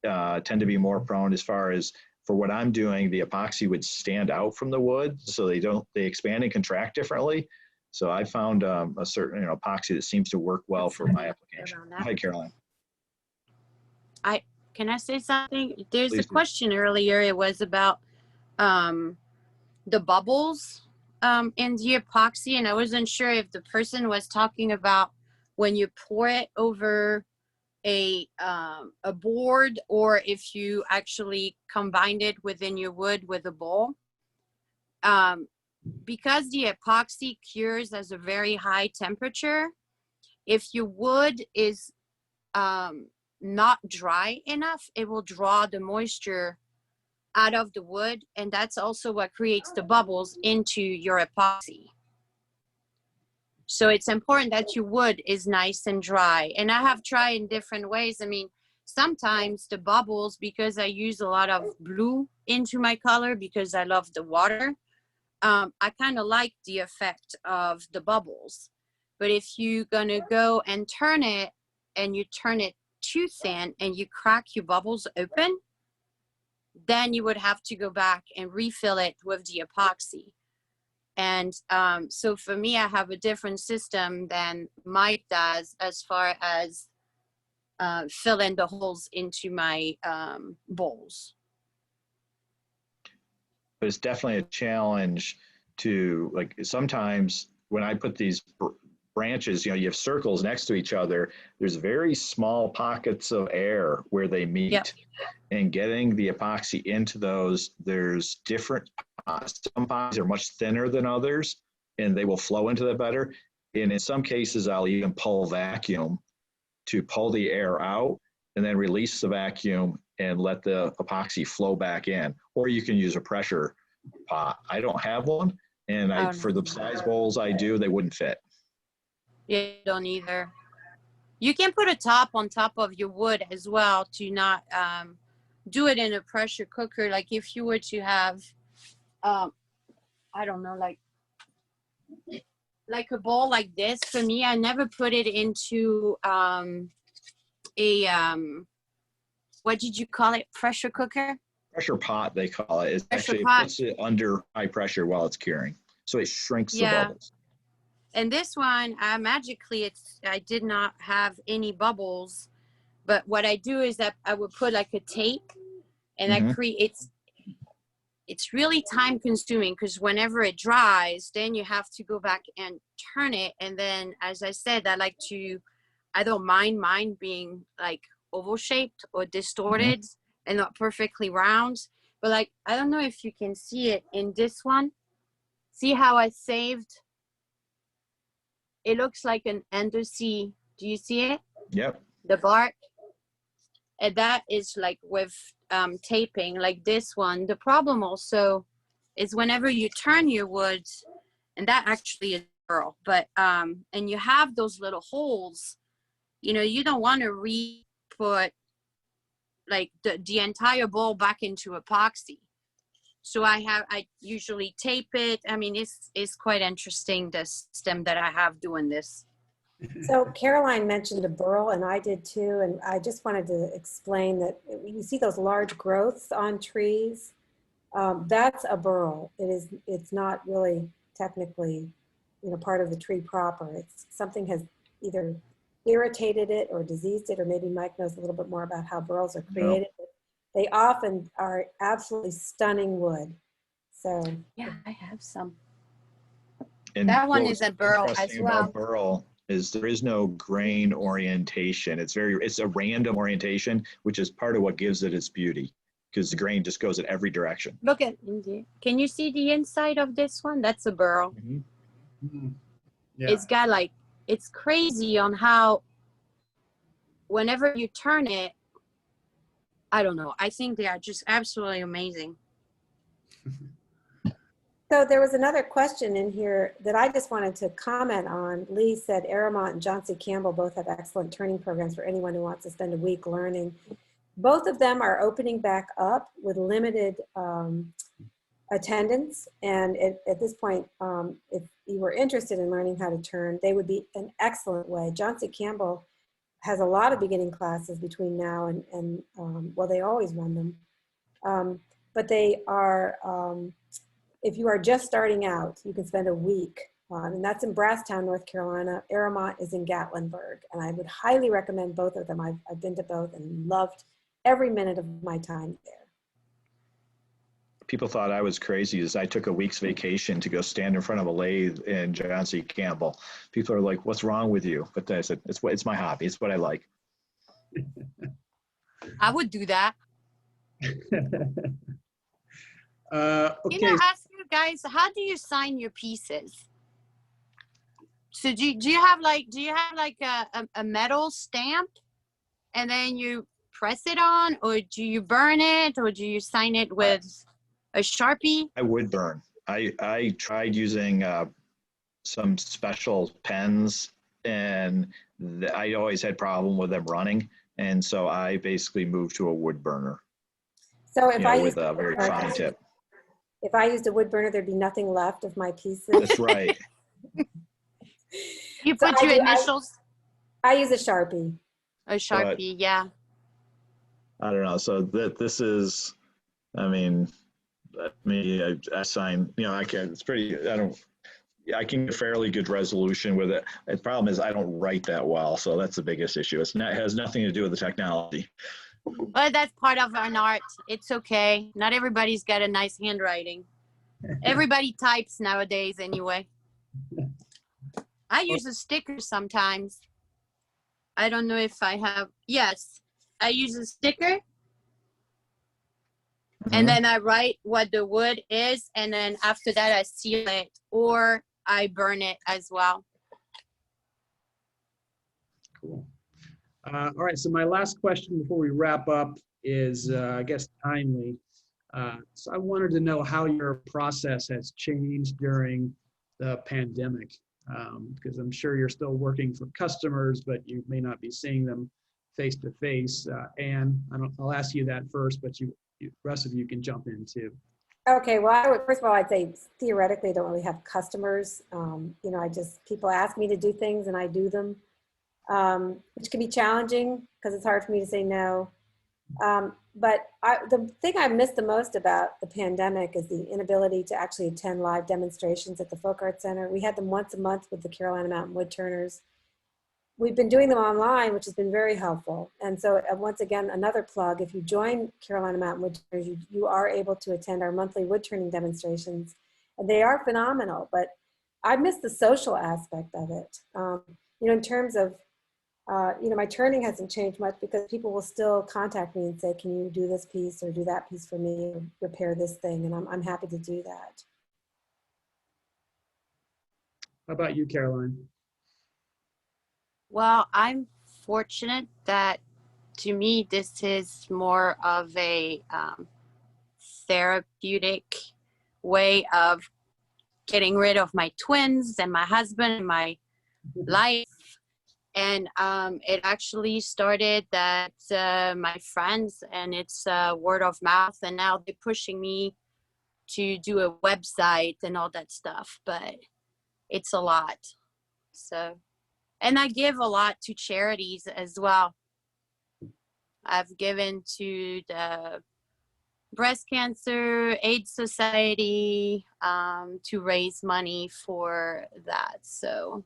tend to be more prone, as far as for what I'm doing, the epoxy would stand out from the wood, so they expand and contract differently. So I found a certain epoxy that seems to work well for my application. Hi, Caroline. Can I say something? There's Please a question earlier. It was about the bubbles in the epoxy, and I wasn't sure if the person was talking about when you pour it over a board, or if you actually combined it within your wood with a bowl. Because the epoxy cures at a very high temperature, if your wood is not dry enough, it will draw the moisture out of the wood, and that's also what creates the bubbles into your epoxy. So it's important that your wood is nice and dry. And I have tried in different ways. I mean, sometimes the bubbles, because I use a lot of blue into my color because I love the water, I kind of like the effect of the bubbles. But if you're gonna go and turn it, and you turn it too thin and you crack your bubbles open, then you would have to go back and refill it with the epoxy. And so for me, I have a different system than Mike does as far as filling the holes into my bowls. But it's definitely a challenge to, like, sometimes when I put these branches, you know, you have circles next to each other, there's very small pockets of air where they meet. Yep. And getting the epoxy into those, there's different pots. Some pots are much thinner than others, and they will flow into that better. And in some cases, I'll even pull vacuum to pull the air out and then release the vacuum and let the epoxy flow back in. Or you can use a pressure pot. I don't have one, and for the size bowls I do, they wouldn't fit. You don't either. You can put a top on top of your wood as well to not do it in a pressure cooker. Like if you were to have, I don't know, like a bowl like this. For me, I never put it into what did you call it? Pressure cooker? Pressure pot, they call it. It actually pot. puts it under high pressure while it's curing. So it shrinks the Yeah. bubbles. And this one, magically, I did not have any bubbles. But what I do is that I would put like a tape, and that creates. It's really time consuming because whenever it dries, then you have to go back and turn it. And then, as I said, I don't mind mine being like oval shaped or distorted and not perfectly round. But like, I don't know if you can see it in this one. See how I saved? It looks like an undersea. Do you see it? Yep. The bark. And that is like with taping like this one. The problem also is whenever you turn your wood, and that actually is Burl, but and you have those little holes, you know, you don't want to re-put like the entire bowl back into epoxy. So I usually tape it. I mean, it's quite interesting, the system that I have doing this. So Caroline mentioned a burl, and I did too. And I just wanted to explain that you see those large growths on trees. That's a burl. It's not really technically, you know, part of the tree proper. It's something has either irritated it or diseased it, or maybe Mike knows a little bit more about how burls are created. No. They often are absolutely stunning wood. So yeah, I have some. And that one is a burl as well. About burl is there is no grain orientation. It's a random orientation, which is part of what gives it its beauty, because the grain just goes in every direction. Look at, can you see the inside of this one? That's a burl. Yeah. It's got like, it's crazy on how whenever you turn it, I don't know. I think they are just absolutely amazing. So there was another question in here that I just wanted to comment on. Lee said Aramont and John C. Campbell both have excellent turning programs for anyone who wants to spend a week learning. Both of them are opening back up with limited attendance. And at this point, if you were interested in learning how to turn, they would be an excellent way. John C. Campbell has a lot of beginning classes between now and well, they always run them. But they are, if you are just starting out, you can spend a week, and that's in Brasstown, North Carolina. Aramont is in Gatlinburg, and I would highly recommend both of them. I've been to both and loved every minute of my time there. People thought I was crazy as I took a week's vacation to go stand in front of a lathe in John C. Campbell. People are like, "What's wrong with you?" But I said, "It's my hobby. It's what I like." I would do that. Okay. You know, ask you guys, how do you sign your pieces? So do you have like a metal stamp and then you press it on, or do you burn it, or do you sign it with a Sharpie? I would burn. I tried using some special pens, and I always had problem with them running, and so I basically moved to a wood burner. So if I with a very fine tip. If I used a wood burner, there'd be nothing left of my pieces. That's right. You put your initials? I use a Sharpie. A Sharpie, yeah. I don't know. So this is I mean, I sign, you know, I can, it's pretty, I can get fairly good resolution with it. The problem is I don't write that well. So that's the biggest issue. It has nothing to do with the technology. But that's part of an art. It's okay. Not everybody's got a nice handwriting. Everybody types nowadays anyway. I use a sticker sometimes. I don't know if I have. Yes, I use a sticker. And then I write what the wood is. And then after that, I seal it or I burn it as well. Cool. All right, so my last question before we wrap up is, I guess, timely. So I wanted to know how your process has changed during the pandemic, because I'm sure you're still working for customers, but you may not be seeing them face to face. Anne, I'll ask you that first, but the rest of you can jump in too. Okay, well, first of all, I'd say theoretically I don't really have customers. You know, people ask me to do things and I do them, which can be challenging because it's hard for me to say no. But the thing I miss the most about the pandemic is the inability to actually attend live demonstrations at the Folk Art Center. We had them once a month with the Carolina Mountain Woodturners. We've been doing them online, which has been very helpful. And so once again, another plug, if you join Carolina Mountain Woodturners, you are able to attend our monthly woodturning demonstrations. And they are phenomenal, but I miss the social aspect of it. You know, in terms of, you know, my turning hasn't changed much because people will still contact me and say, can you do this piece or do that piece for me or repair this thing? And I'm happy to do that. How about you, Caroline? Well, I'm fortunate that to me, this is more of a therapeutic way of getting rid of my twins and my husband and my life. And it actually started that my friends, and it's word of mouth, and now they're pushing me to do a website and all that stuff, but it's a lot. So, and I give a lot to charities as well. I've given to the Breast Cancer AIDS Society to raise money for that. So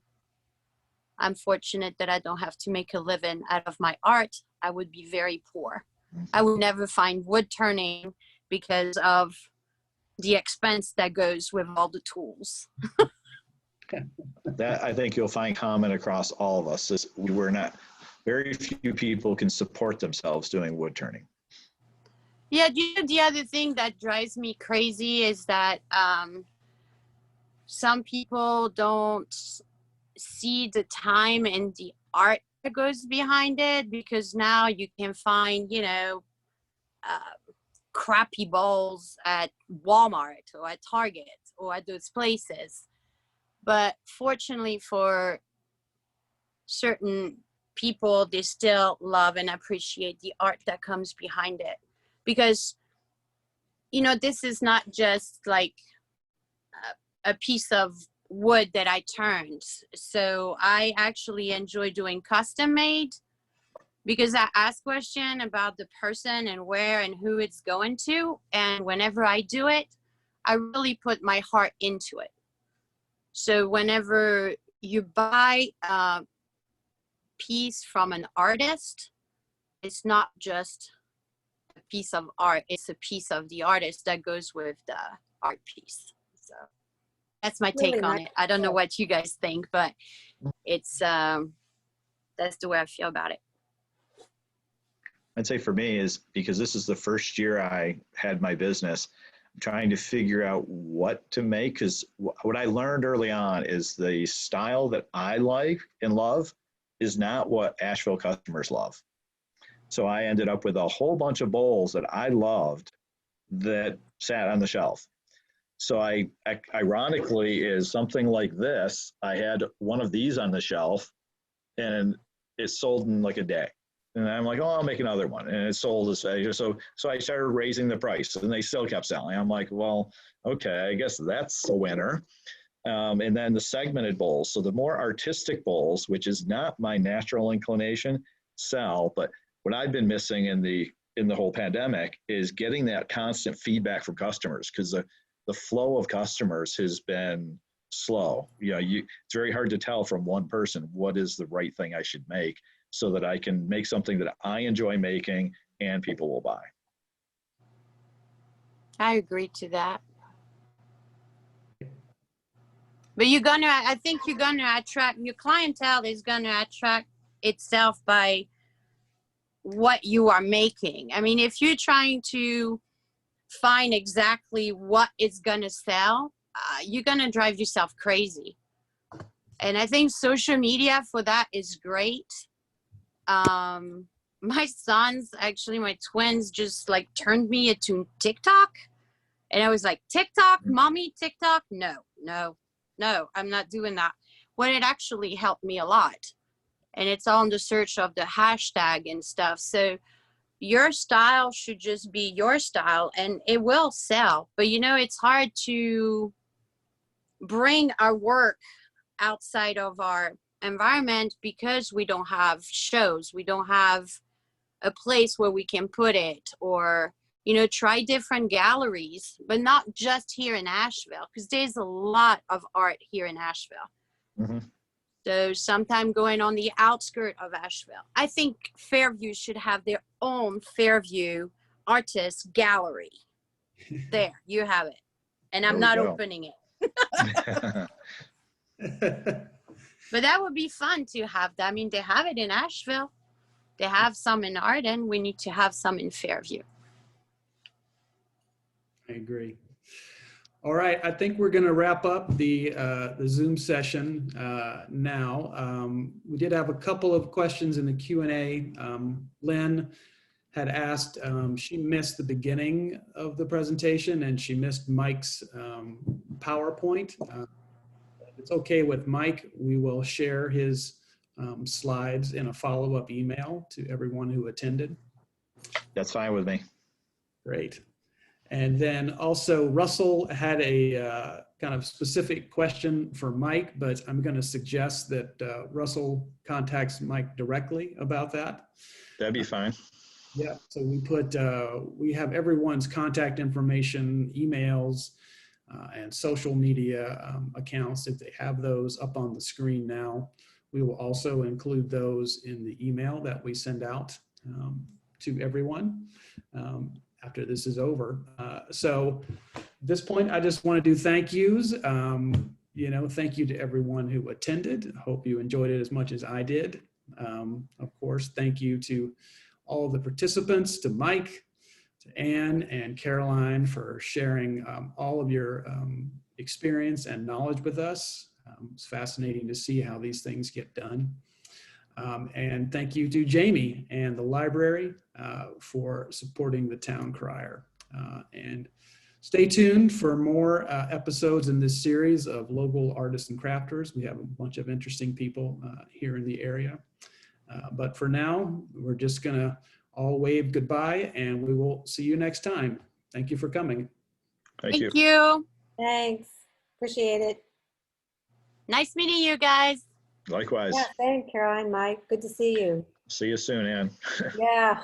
I'm fortunate that I don't have to make a living out of my art. I would be very poor. I would never find wood turning because of the expense that goes with all the tools. That I think you'll find common across all of us is we're not, very few people can support themselves doing wood turning. Yeah, the other thing that drives me crazy is that some people don't see the time and the art that goes behind it, because now you can find, you know, crappy bowls at Walmart or at Target or at those places. But fortunately for certain people, they still love and appreciate the art that comes behind it. Because, you know, this is not just like a piece of wood that I turned. So I actually enjoy doing custom made because I ask questions about the person and where and who it's going to. And whenever I do it, I really put my heart into it. So whenever you buy a piece from an artist, it's not just a piece of art, it's a piece of the artist that goes with the art piece. So that's my take on it. I don't know what you guys think, but it's that's the way I feel about it. I'd say for me is because this is the first year I had my business, I'm trying to figure out what to make, because what I learned early on is the style that I like and love is not what Asheville customers love. So I ended up with a whole bunch of bowls that I loved that sat on the shelf. So ironically is something like this, I had one of these on the shelf and it sold in like a day. And I'm like, oh, I'll make another one. And it sold as so I started raising the price and they still kept selling. I'm like, well, okay, I guess that's a winner. And then the segmented bowls. So the more artistic bowls, which is not my natural inclination, sell. But what I've been missing in the in the whole pandemic is getting that constant feedback from customers, because the flow of customers has been slow. It's very hard to tell from one person what is the right thing I should make so that I can make something that I enjoy making and people will buy. I agree to that. But I think you're gonna attract, your clientele is gonna attract itself by what you are making. I mean, if you're trying to find exactly what it's gonna sell, you're gonna drive yourself crazy. And I think social media for that is great. My sons, actually my twins, just like turned me into TikTok. And I was like, TikTok, mommy, TikTok? No, I'm not doing that. When it actually helped me a lot. And it's all in the search of the hashtag and stuff. So your style should just be your style and it will sell. But it's hard to bring our work outside of our environment because we don't have shows. We don't have a place where we can put it, or try different galleries, but not just here in Asheville, because there's a lot of art here in Asheville. Mm-hmm. So sometime going on the outskirt of Asheville. I think Fairview should have their own Fairview Artist Gallery. There, you have it. And I'm not opening it. But that would be fun to have that. I mean, they have it in Asheville. They have some in Arden. We need to have some in Fairview. I agree. All right, I think we're going to wrap up the Zoom session now. We did have a couple of questions in the Q&A. Lynn had asked, she missed the beginning of the presentation and she missed Mike's PowerPoint. If it's okay with Mike, we will share his slides in a follow-up email to everyone who attended. That's fine with me. Great. And then also Russell had a kind of specific question for Mike, but I'm going to suggest that Russell contacts Mike directly about that. That'd be fine. Yeah, so we have everyone's contact information, emails, and social media accounts, if they have those up on the screen now. We will also include those in the email that we send out to everyone after this is over. So at this point, I just want to do thank yous. Thank you to everyone who attended. I hope you enjoyed it as much as I did. Of course, thank you to all of the participants, to Mike, to Anne and Caroline for sharing all of your experience and knowledge with us. It's fascinating to see how these things get done. And thank you to Jamie and the library for supporting the Town Crier. And stay tuned for more episodes in this series of local artists and crafters. We have a bunch of interesting people here in the area. But for now, we're just gonna all wave goodbye and we will see you next time. Thank you for coming. Thank you. Thank you. Thanks. Appreciate it. Nice meeting you guys. Likewise. Yeah, thanks, Caroline, Mike. Good to see you. See you soon, Ann. Yeah.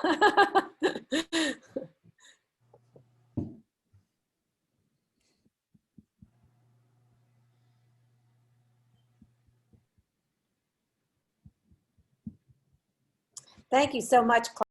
Thank you so much, Clark.